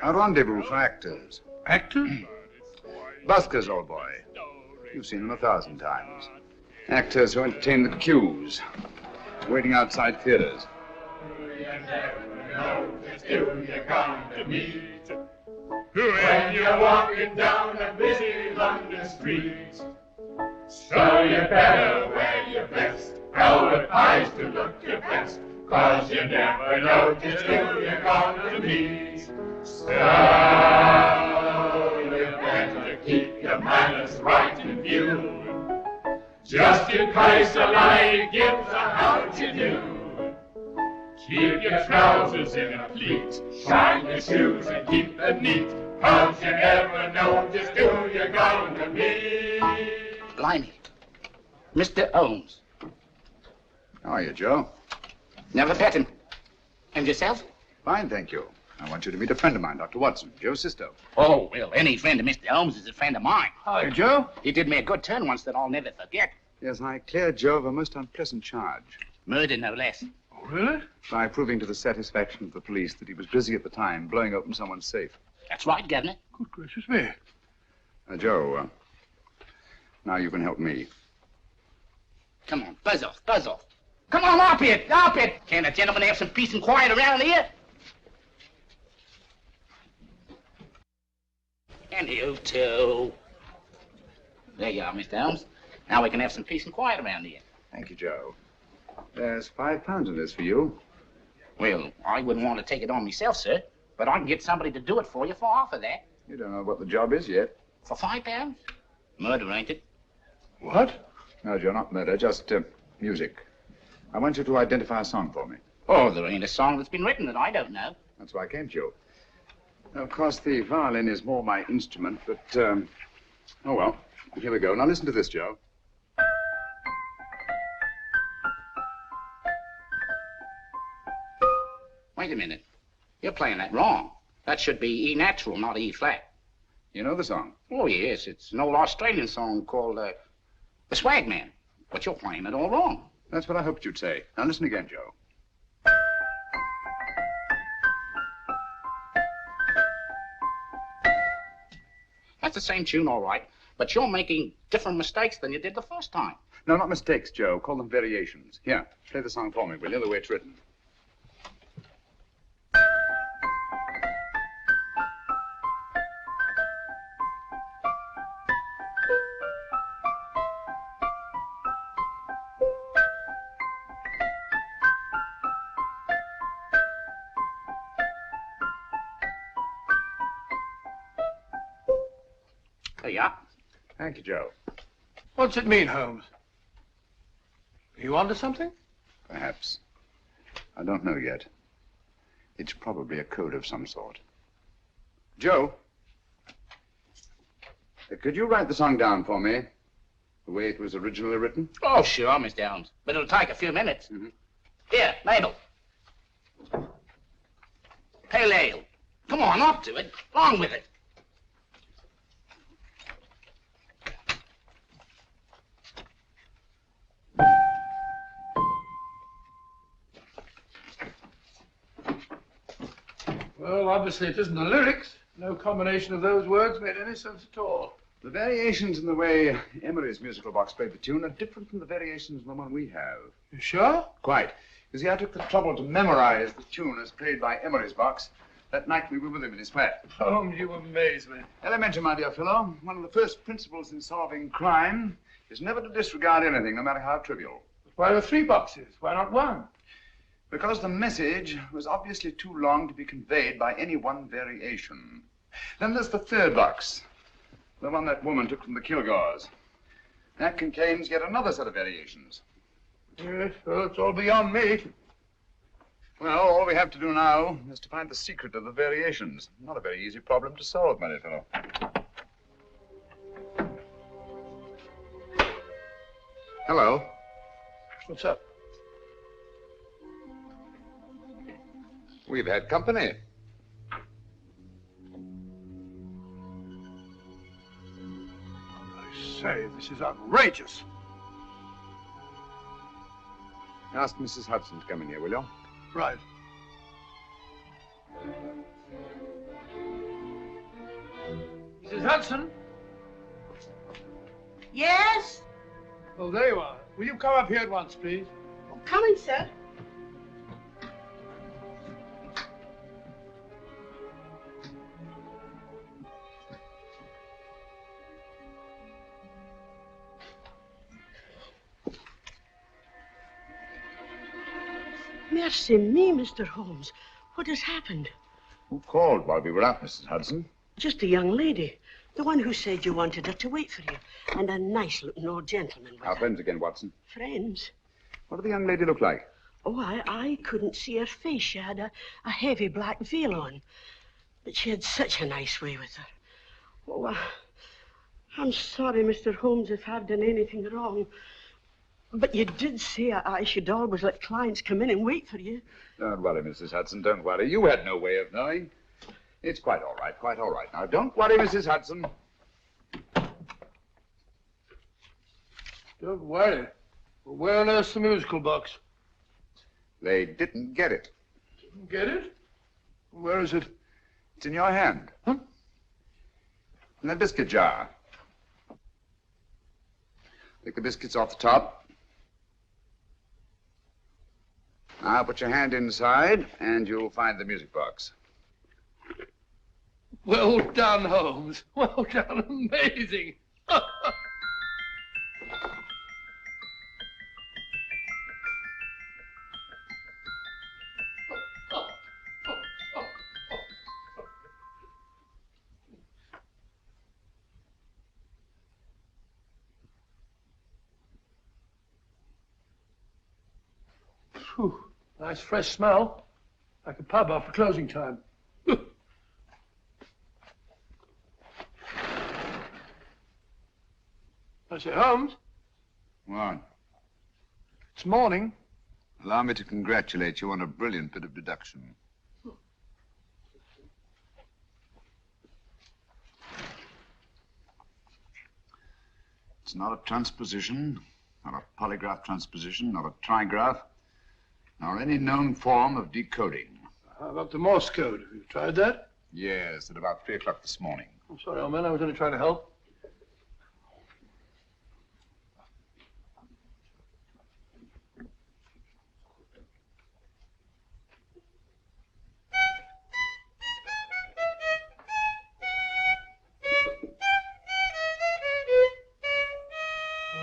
A rendezvous for actors. Actors? Buskers, old boy. You've seen them 1,000 times. Actors who entertain the queues, waiting outside theaters. When you're walking down a busy London street, so you better wear your best, velvet eyes to look your best, 'cause you never know just who you're gonna meet. So you better keep your manners right in view, just in case a lady gives a how'd you do. Keep your trousers in a pleat, shine your shoes and keep them neat, 'cause you never know just who you're gonna meet. Blimey. Mr. Holmes. How are you, Joe? Never met him. And yourself? Fine, thank you. I want you to meet a friend of mine, Dr. Watson, Joe Sisto. Oh, well, any friend of Mr. Holmes is a friend of mine. Hi, Joe. He did me a good turn once that I'll never forget. Yes, I cleared Joe of a most unpleasant charge. Murder, no less. Oh, really? By proving to the satisfaction of the police that he was busy at the time blowing open someone's safe. That's right, Governor. Good gracious me. Joe, now you can help me. Come on, buzz off, buzz off. Come on, up it, up it. Can't a gentleman have some peace and quiet around here? And you too. There you are, Mr. Holmes. Now we can have some peace and quiet around here. Thank you, Joe. There's £5 in this for you. Well, I wouldn't want to take it on myself, sir, but I can get somebody to do it for you for half of that. You don't know what the job is yet. For £5? Murder, ain't it? What? No, Joe, not murder, just music. I want you to identify a song for me. Oh, there ain't a song that's been written that I don't know. That's why I came to you. Of course, the violin is more my instrument, but, oh, well, here we go. Now listen to this, Joe. Wait a minute. You're playing that wrong. That should be E natural, not E flat. You know the song? Oh, yes. It's an old Australian song called, The Swag Man. But you're playing it all wrong. That's what I hoped you'd say. Now listen again, Joe. That's the same tune, all right. But you're making different mistakes than you did the first time. No, not mistakes, Joe. Call them variations. Here, play the song for me, will you? The way it's written. There you are. Thank you, Joe. What's it mean, Holmes? Are you onto something? Perhaps. I don't know yet. It's probably a code of some sort. Joe, could you write the song down for me? The way it was originally written? Oh, sure, Mr. Holmes. But it'll take a few minutes. Here, Mabel. Pale ale. Come on, up to it. Along with it. Well, obviously it isn't the lyrics. No combination of those words made any sense at all. The variations in the way Emery's musical box played the tune are different from the variations in the one we have. You sure? Quite. You see, I took the trouble to memorize the tune as played by Emery's box that night we were with him in his flat. Holmes, you amaze me. Elementary, my dear fellow. One of the first principles in solving crime is never to disregard anything, no matter how trivial. Why are there 3 boxes? Why not 1? Because the message was obviously too long to be conveyed by any one variation. Then there's the 3rd box, the one that woman took from the Kilgores. That contains yet another set of variations. Yes, well, it's all beyond me. Well, all we have to do now is to find the secret of the variations. Not a very easy problem to solve, my dear fellow. Hello. What's up? We've had company. I say, this is outrageous. Ask Mrs. Hudson to come in here, will you? Right. Hudson? Yes? Oh, there you are. Will you come up here at once, please? Coming, sir. Mercy me, Mr. Holmes. What has happened? Who called while we were out, Mrs. Hudson? Just a young lady. The one who said you wanted her to wait for you. And a nice-looking old gentleman with Our her. friends again, Watson. Friends? What did the young lady look like? Oh, I couldn't see her face. She had a heavy black veil on. But she had such a nice way with her. Oh, I'm sorry, Mr. Holmes, if I've done anything wrong. But you did say I should always let clients come in and wait for you. Don't worry, Mrs. Hudson, don't worry. You had no way of knowing. It's quite all right, quite all right. Now, don't worry, Mrs. Hudson. Don't worry. Well, where on earth's the musical box? They didn't get it. Didn't get it? Where is it? It's in your hand. Huh? In that biscuit jar. Take the biscuits off the top. Now put your hand inside, and you'll find the music box. Well done, Holmes. Well done. Amazing. Phew. Nice fresh smell. Like a pub after closing time. I say, Holmes, What? it's morning. Allow me to congratulate you on a brilliant bit of deduction. It's not a transposition, not a polygraph transposition, not a trigraph, nor any known form of decoding. How about the Morse code? Have you tried that? Yes, at about 3 o'clock this morning. I'm sorry, old man. I was only trying to help.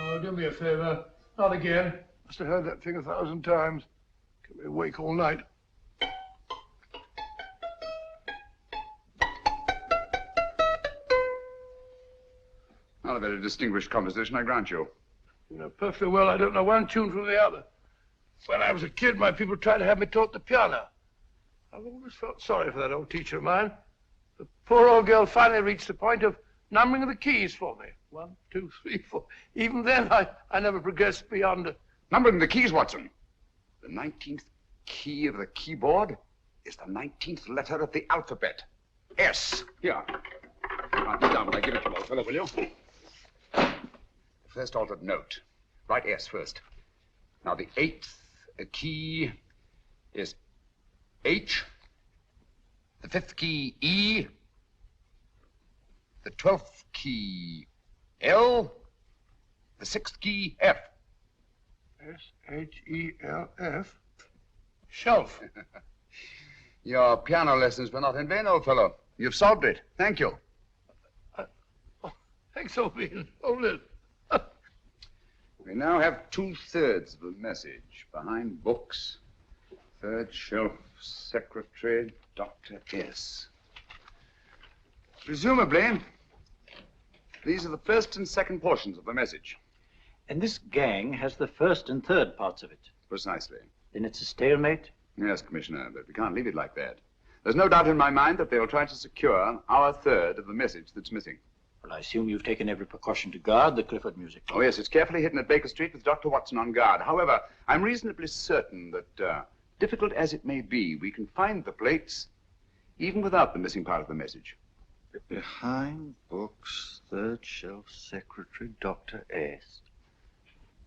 Oh, do me a favor. Not again. Must have heard that thing 1,000 times. Kept me awake all night. Not a very distinguished composition, I grant you. You know perfectly well I don't know one tune from the other. When I was a kid, my people tried to have me taught the piano. I've always felt sorry for that old teacher of mine. The poor old girl finally reached the point of numbering the keys for me. 1, 2, 3, 4. Even then, I never progressed beyond... Numbering the keys, Watson. The 19th key of the keyboard is the 19th letter of the alphabet. S. Here. Write it down when I give it to you, old fellow, will you? First altered note. Write S first. Now, the 8th key is H. The 5th key, E. The 12th key, L. The 6th key, F. S-H-E-L-F. Shelf. Your piano lessons were not in vain, old fellow. You've solved it. Thank you. Thanks, old bean. Hold it. We now have 2/3 of the message. Behind books, third shelf, secretary, Dr. S. Presumably, these are the first and second portions of the message. And this gang has the first and third parts of it. Precisely. Then it's a stalemate? Yes, Commissioner, but we can't leave it like that. There's no doubt in my mind that they'll try to secure our third of the message that's missing. Well, I assume you've taken every precaution to guard the Clifford music. Oh, yes, it's carefully hidden at Baker Street with Dr. Watson on guard. However, I'm reasonably certain that, difficult as it may be, we can find the plates even without the missing part of the message. Behind books, third shelf, secretary, Dr. S.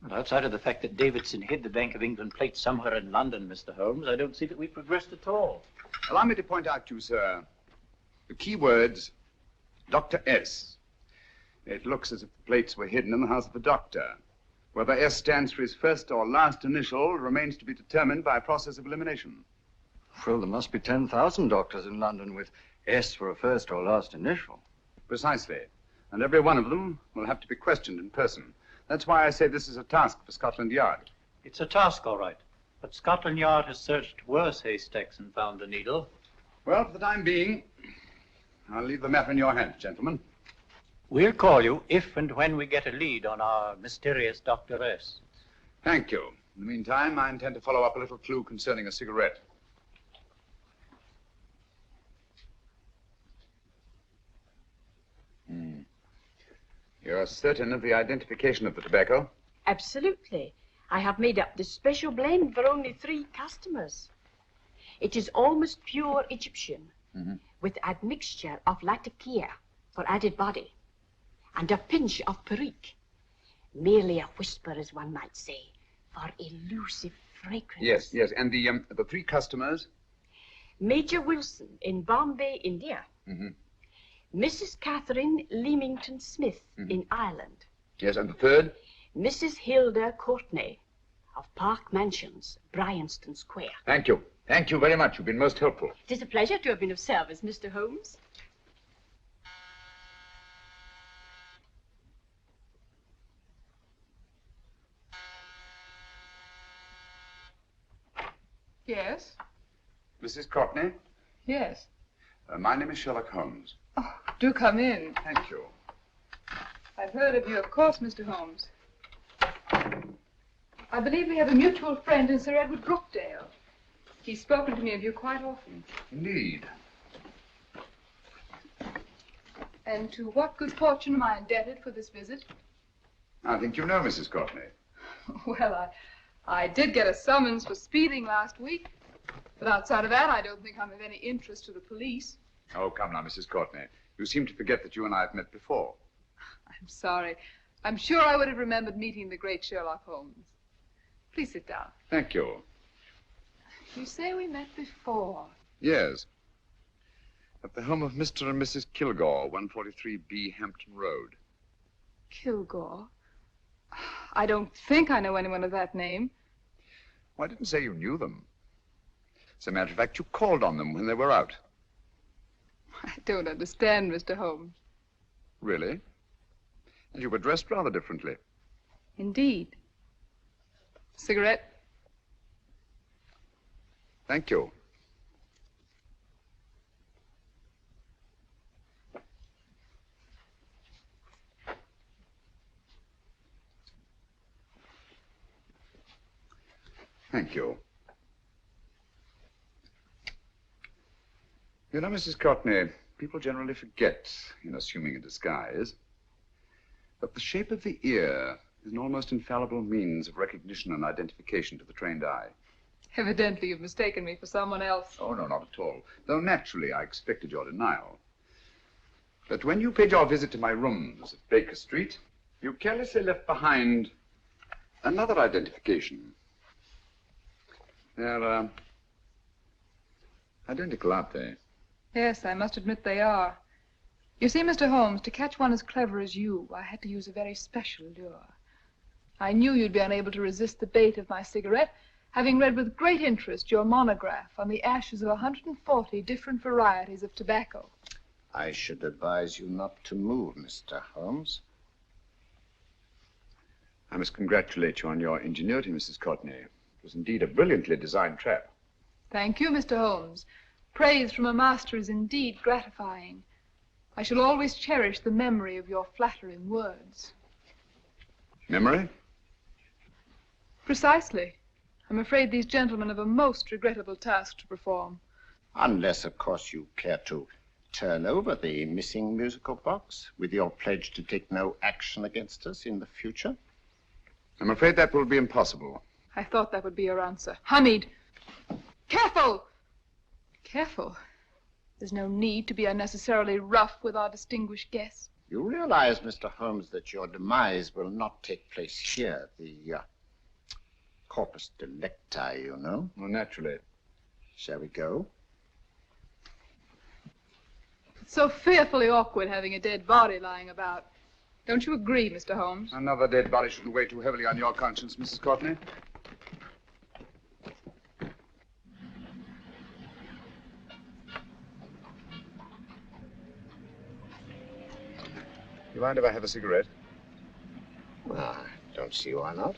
Well, outside of the fact that Davidson hid the Bank of England plate somewhere in London, Mr. Holmes, I don't see that we've progressed at all. Allow me to point out to you, sir, the key words, Dr. S. It looks as if the plates were hidden in the house of the doctor. Whether S stands for his first or last initial remains to be determined by a process of elimination. Well, there must be 10,000 doctors in London with S for a first or last initial. Precisely. And every one of them will have to be questioned in person. That's why I say this is a task for Scotland Yard. It's a task, all right. But Scotland Yard has searched worse haystacks and found the needle. Well, for the time being, I'll leave the matter in your hands, gentlemen. We'll call you if and when we get a lead on our mysterious Dr. S. Thank you. In the meantime, I intend to follow up a little clue concerning a cigarette. You're certain of the identification of the tobacco? Absolutely. I have made up this special blend for only 3 customers. It is almost pure Egyptian, with admixture of latakia for added body, and a pinch of perique. Merely a whisper, as one might say, for elusive fragrance. Yes. And the 3 customers? Major Wilson in Bombay, India. Mrs. Catherine Leamington Smith in Ireland. Yes, and the 3rd? Mrs. Hilda Courtney of Park Mansions, Bryanston Square. Thank you. Thank you very much. You've been most helpful. It is a pleasure to have been of service, Mr. Holmes. Yes? Mrs. Courtney? Yes. My name is Sherlock Holmes. Oh, do come in. Thank you. I've heard of you, of course, Mr. Holmes. I believe we have a mutual friend in Sir Edward Brookdale. He's spoken to me of you quite often. Indeed. And to what good fortune am I indebted for this visit? I think you know Mrs. Courtney. Well, I did get a summons for speeding last week. But outside of that, I don't think I'm of any interest to the police. Oh, come now, Mrs. Courtney. You seem to forget that you and I have met before. I'm sorry. I'm sure I would have remembered meeting the great Sherlock Holmes. Please sit down. Thank you. You say we met before. Yes. At the home of Mr. and Mrs. Kilgore, 143B Hampton Road. Kilgore? I don't think I know anyone of that name. Well, I didn't say you knew them. As a matter of fact, you called on them when they were out. I don't understand, Mr. Holmes. Really? And you were dressed rather differently. Indeed. Cigarette? Thank you. Thank you. You know, Mrs. Courtney, people generally forget, in assuming a disguise, that the shape of the ear is an almost infallible means of recognition and identification to the trained eye. Evidently, you've mistaken me for someone else. Oh, no, not at all. Though naturally, I expected your denial. But when you paid your visit to my rooms at Baker Street, you carelessly left behind another identification. They're, identical, aren't they? Yes, I must admit they are. You see, Mr. Holmes, to catch one as clever as you, I had to use a very special lure. I knew you'd be unable to resist the bait of my cigarette, having read with great interest your monograph on the ashes of 140 different varieties of tobacco. I should advise you not to move, Mr. Holmes. I must congratulate you on your ingenuity, Mrs. Courtney. It was indeed a brilliantly designed trap. Thank you, Mr. Holmes. Praise from a master is indeed gratifying. I shall always cherish the memory of your flattering words. Memory? Precisely. I'm afraid these gentlemen have a most regrettable task to perform. Unless, of course, you care to turn over the missing musical box with your pledge to take no action against us in the future. I'm afraid that will be impossible. I thought that would be your answer. Hamid! Careful! Careful. There's no need to be unnecessarily rough with our distinguished guest. You realize, Mr. Holmes, that your demise will not take place here. The corpus delicti, you know. Well, naturally. Shall we go? It's so fearfully awkward having a dead body lying about. Don't you agree, Mr. Holmes? Another dead body shouldn't weigh too heavily on your conscience, Mrs. Courtney. You mind if I have a cigarette? Well, I don't see why not.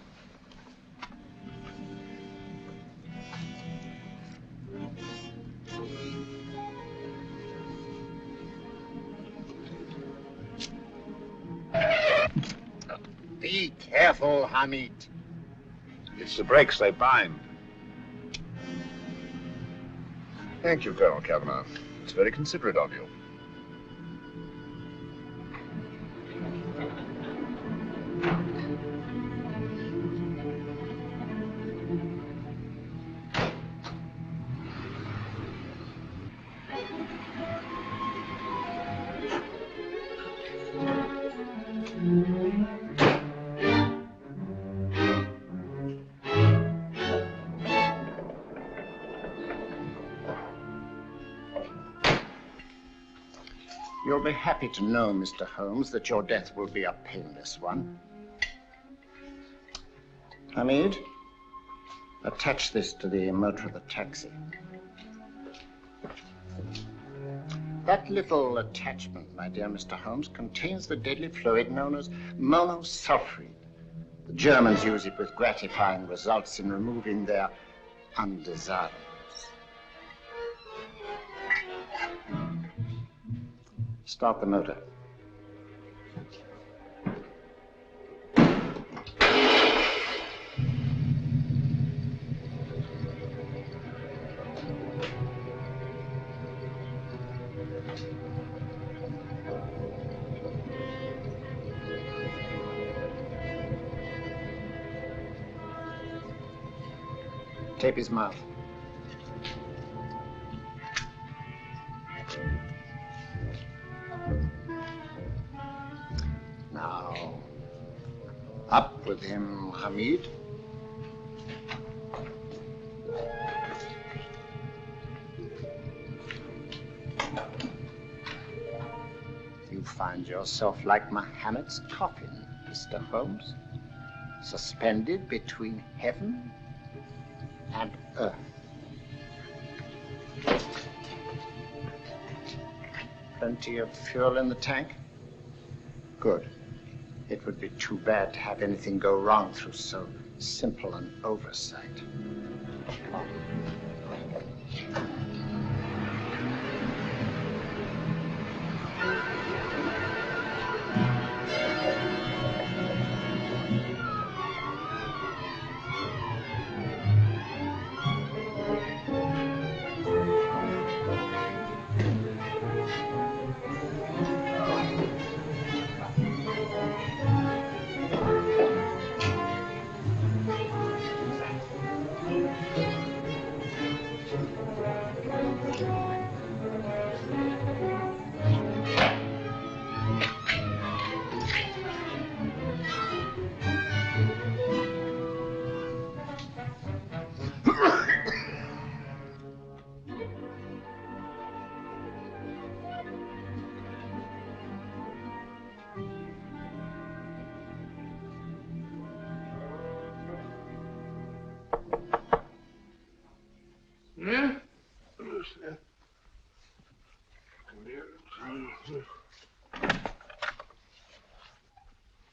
Be careful, Hamid. It's the brakes they bind. Thank you, Colonel Kavanagh. It's very considerate of you. You'll be happy to know, Mr. Holmes, that your death will be a painless one. Hamid, attach this to the motor of the taxi. That little attachment, my dear Mr. Holmes, contains the deadly fluid known as monosulfide. The Germans use it with gratifying results in removing their undesirables. Start the motor. Tape his mouth. Now, up with him, Hamid. You find yourself like Muhammad's coffin, Mr. Holmes, suspended between heaven and earth. Plenty of fuel in the tank? Good. It would be too bad to have anything go wrong through so simple an oversight. Yeah?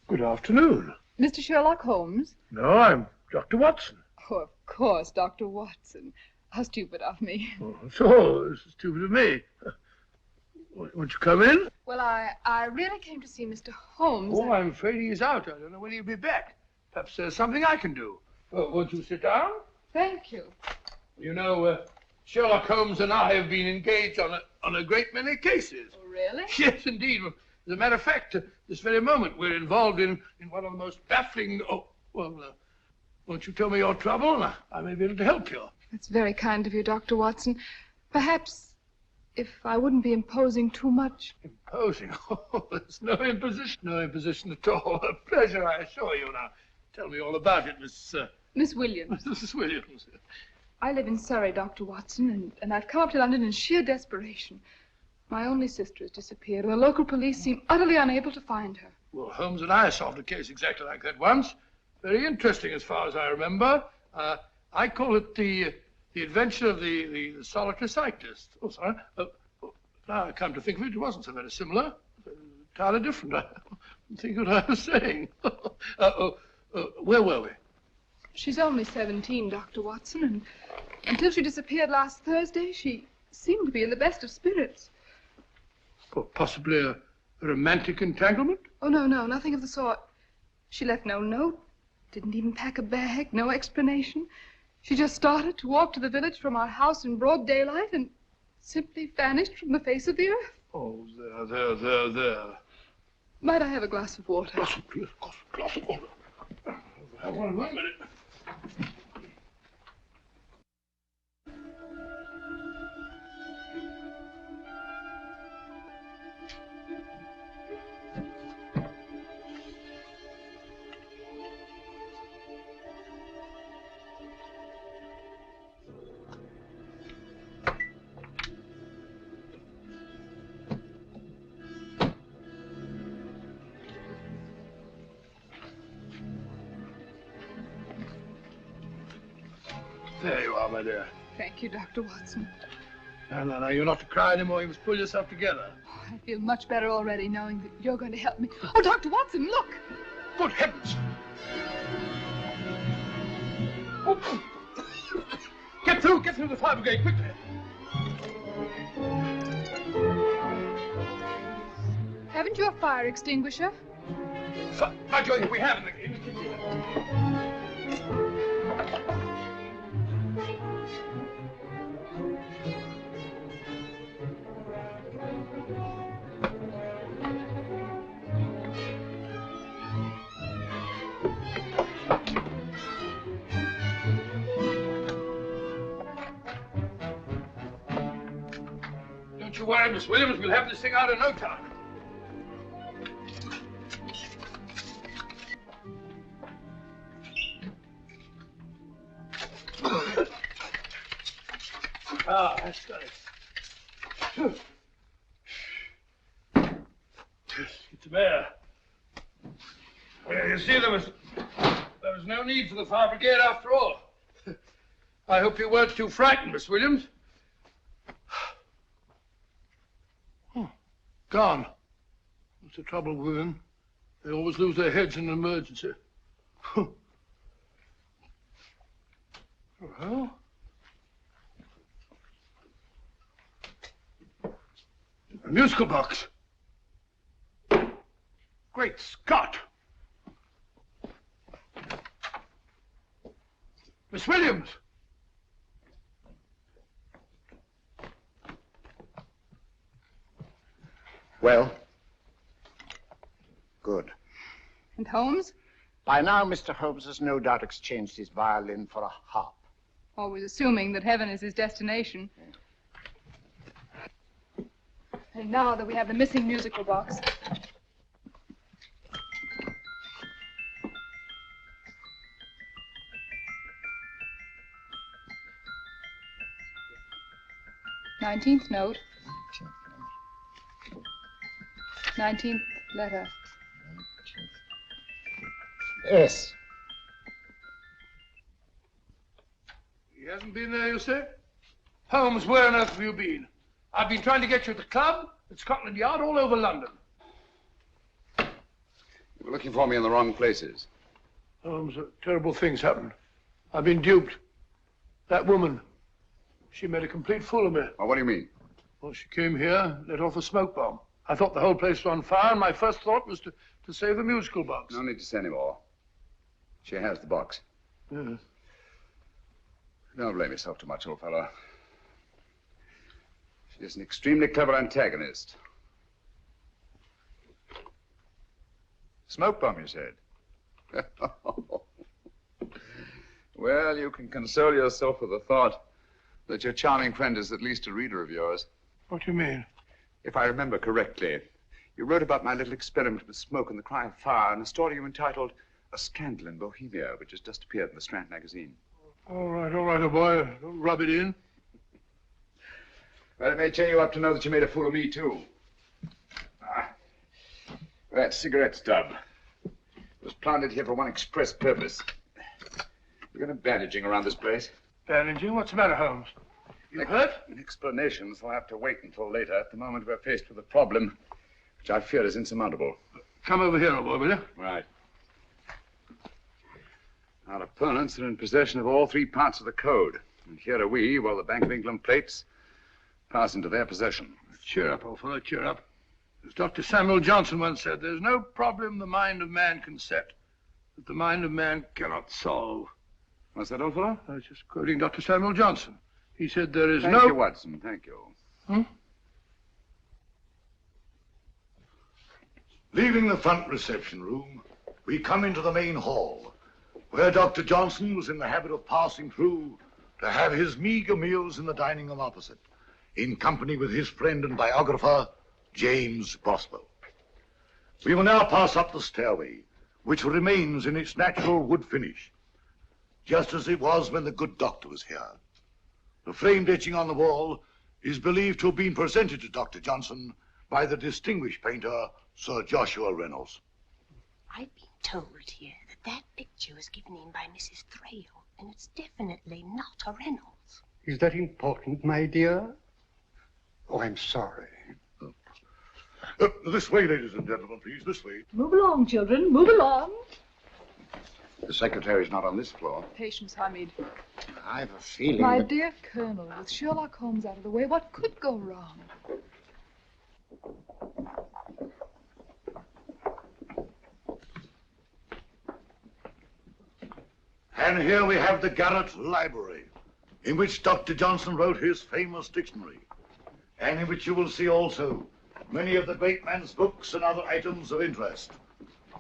Good afternoon. Mr. Sherlock Holmes? No, I'm Dr. Watson. Oh, of course, Dr. Watson. How stupid of me. Oh, so, this is stupid of me. Won't you come in? Well, I really came to see Mr. Holmes. Oh, I'm afraid he is out. I don't know when he'll be back. Perhaps there's something I can do. Won't you sit down? Thank you. You know, Sherlock Holmes and I have been engaged on a great many cases. Oh, really? Yes, indeed. As a matter of fact, this very moment, we're involved in one of the most baffling... Oh, well, won't you tell me your trouble, and I may be able to help you. That's very kind of you, Dr. Watson. Perhaps if I wouldn't be imposing too much. Imposing? Oh, there's no imposition. No imposition at all. A pleasure, I assure you. Now, tell me all about it, Miss Williams. Mrs. Williams. I live in Surrey, Dr. Watson, and I've come up to London in sheer desperation. My only sister has disappeared, and the local police seem utterly unable to find her. Well, Holmes and I solved a case exactly like that once. Very interesting as far as I remember. I call it the adventure of the solitary cyclist. Oh, sorry. Now I come to think of it, it wasn't so very similar. Entirely different. I don't think what I was saying. Where were we? She's only 17, Dr. Watson, and until she disappeared last Thursday, she seemed to be in the best of spirits. Oh, possibly a romantic entanglement? Oh, no, nothing of the sort. She left no note, didn't even pack a bag, no explanation. She just started to walk to the village from our house in broad daylight and simply vanished from the face of the earth. Oh, there. Might I have a glass of water? Glass of water. Have one minute. There you are, my dear. Thank you, Dr. Watson. No, you're not to cry anymore. You must pull yourself together. I feel much better already knowing that you're going to help me. Oh, Dr. Watson, look! Good heavens! Oh. Get through the fire brigade, quickly! Haven't you a fire extinguisher? By George, we have in the kitchen here. Don't you worry, Miss Williams. We'll have this thing out in no time. That's got it. It's a bear. You see, there was no need for the fire brigade after all. I hope you weren't too frightened, Miss Williams. Oh, gone. What's the trouble with them? They always lose their heads in an emergency. Well. A musical box. Great Scott! Miss Williams! Well? Good. And Holmes? By now, Mr. Holmes has no doubt exchanged his violin for a harp. Always assuming that heaven is his destination. And now that we have the missing musical box. Nineteenth note. 19th letter. Yes. He hasn't been there, you say? Holmes, where on earth have you been? I've been trying to get you at the club, at Scotland Yard, all over London. You were looking for me in the wrong places. Holmes, terrible things happened. I've been duped. That woman, she made a complete fool of me. Well, what do you mean? Well, she came here, let off a smoke bomb. I thought the whole place was on fire, and my first thought was to save the musical box. No need to say any more. She has the box. Yes. Don't blame yourself too much, old fellow. She's an extremely clever antagonist. Smoke bomb, you said? Well, you can console yourself with the thought that your charming friend is at least a reader of yours. What do you mean? If I remember correctly, you wrote about my little experiment with smoke and the cry of fire in a story you entitled A Scandal in Bohemia, which has just appeared in the Strand magazine. All right, old boy. Don't rub it in. Well, it may cheer you up to know that you made a fool of me, too. That cigarette stub was planted here for one express purpose. We're going to bandaging around this place. Bandaging? What's the matter, Holmes? You hurt? Explanations will have to wait until later. At the moment, we're faced with a problem which I fear is insurmountable. Come over here, old boy, will you? Right. Our opponents are in possession of all three parts of the code. And here are we, while the Bank of England plates pass into their possession. Cheer up, old fellow, cheer up. As Dr. Samuel Johnson once said, there's no problem the mind of man can set that the mind of man cannot solve. What's that, old fellow? I was just quoting Dr. Samuel Johnson. He said there is Thank no... you, Watson. Thank you. Leaving the front reception room, we come into the main hall, where Dr. Johnson was in the habit of passing through to have his meager meals in the dining room opposite, in company with his friend and biographer, James Boswell. We will now pass up the stairway, which remains in its natural wood finish, just as it was when the good doctor was here. The framed etching on the wall is believed to have been presented to Dr. Johnson by the distinguished painter, Sir Joshua Reynolds. I've been told here that picture was given in by Mrs. Thrale, and it's definitely not a Reynolds. Is that important, my dear? Oh, I'm sorry. This way, ladies and gentlemen, please, this way. Move along, children, move along. The secretary's not on this floor. Patience, Hamid. I've a feeling My that... dear Colonel, with Sherlock Holmes out of the way, what could go wrong? And here we have the Garrett Library, in which Dr. Johnson wrote his famous dictionary, and in which you will see also many of the great man's books and other items of interest.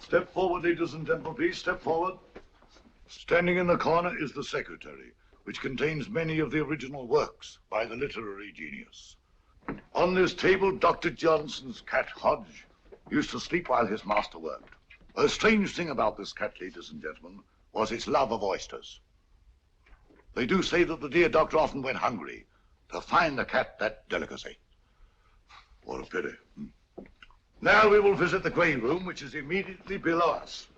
Step forward, ladies and gentlemen, please, step forward. Standing in the corner is the secretary, which contains many of the original works by the literary genius. On this table, Dr. Johnson's cat, Hodge, used to sleep while his master worked. A strange thing about this cat, ladies and gentlemen, was its love of oysters. They do say that the dear doctor often went hungry to find the cat that delicacy. What a pity. Now we will visit the grey room, which is immediately below us,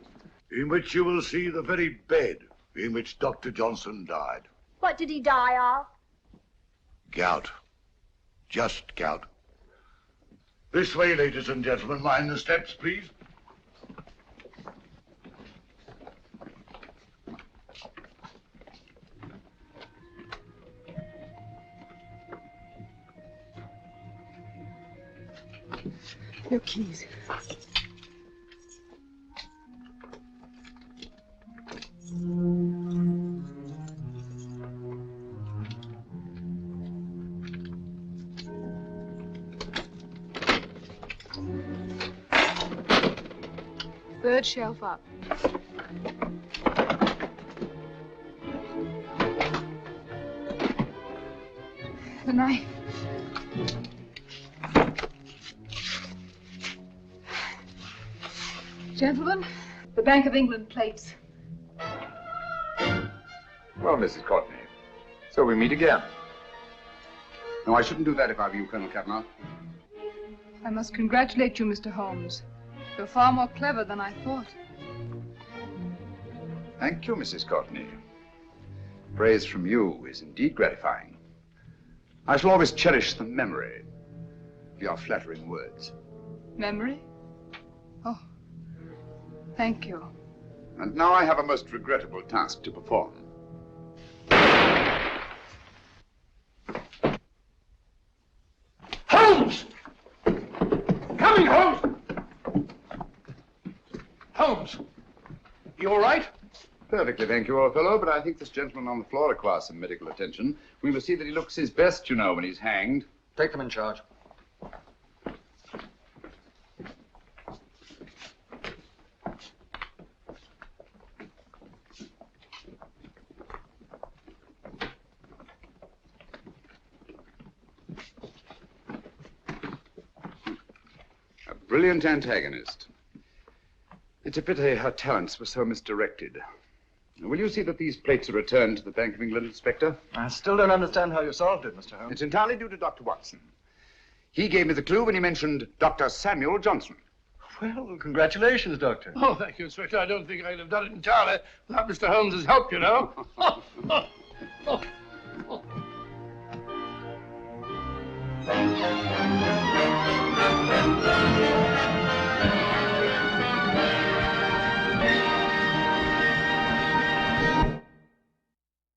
in which you will see the very bed in which Dr. Johnson died. What did he die of? Gout. Just gout. This way, ladies and gentlemen. Mind the steps, please. Your keys. Third shelf up. The knife. Gentlemen, the Bank of England plates. Well, Mrs. Courtney, so we meet again. No, I shouldn't do that if I were you, Colonel Cavanaugh. I must congratulate you, Mr. Holmes. You're far more clever than I thought. Thank you, Mrs. Courtney. Praise from you is indeed gratifying. I shall always cherish the memory of your flattering words. Memory? Oh, thank you. And now I have a most regrettable task to perform. Holmes! Coming, Holmes! Holmes, you all right? Perfectly, thank you, old fellow, but I think this gentleman on the floor requires some medical attention. We must see that he looks his best, you know, when he's hanged. Take them in charge. A brilliant antagonist. It's a pity her talents were so misdirected. Will you see that these plates are returned to the Bank of England, Inspector? I still don't understand how you solved it, Mr. Holmes. It's entirely due to Dr. Watson. He gave me the clue when he mentioned Dr. Samuel Johnson. Well, congratulations, Doctor. Oh, thank you, Inspector. I don't think I'd have done it entirely without Mr. Holmes's help, you know.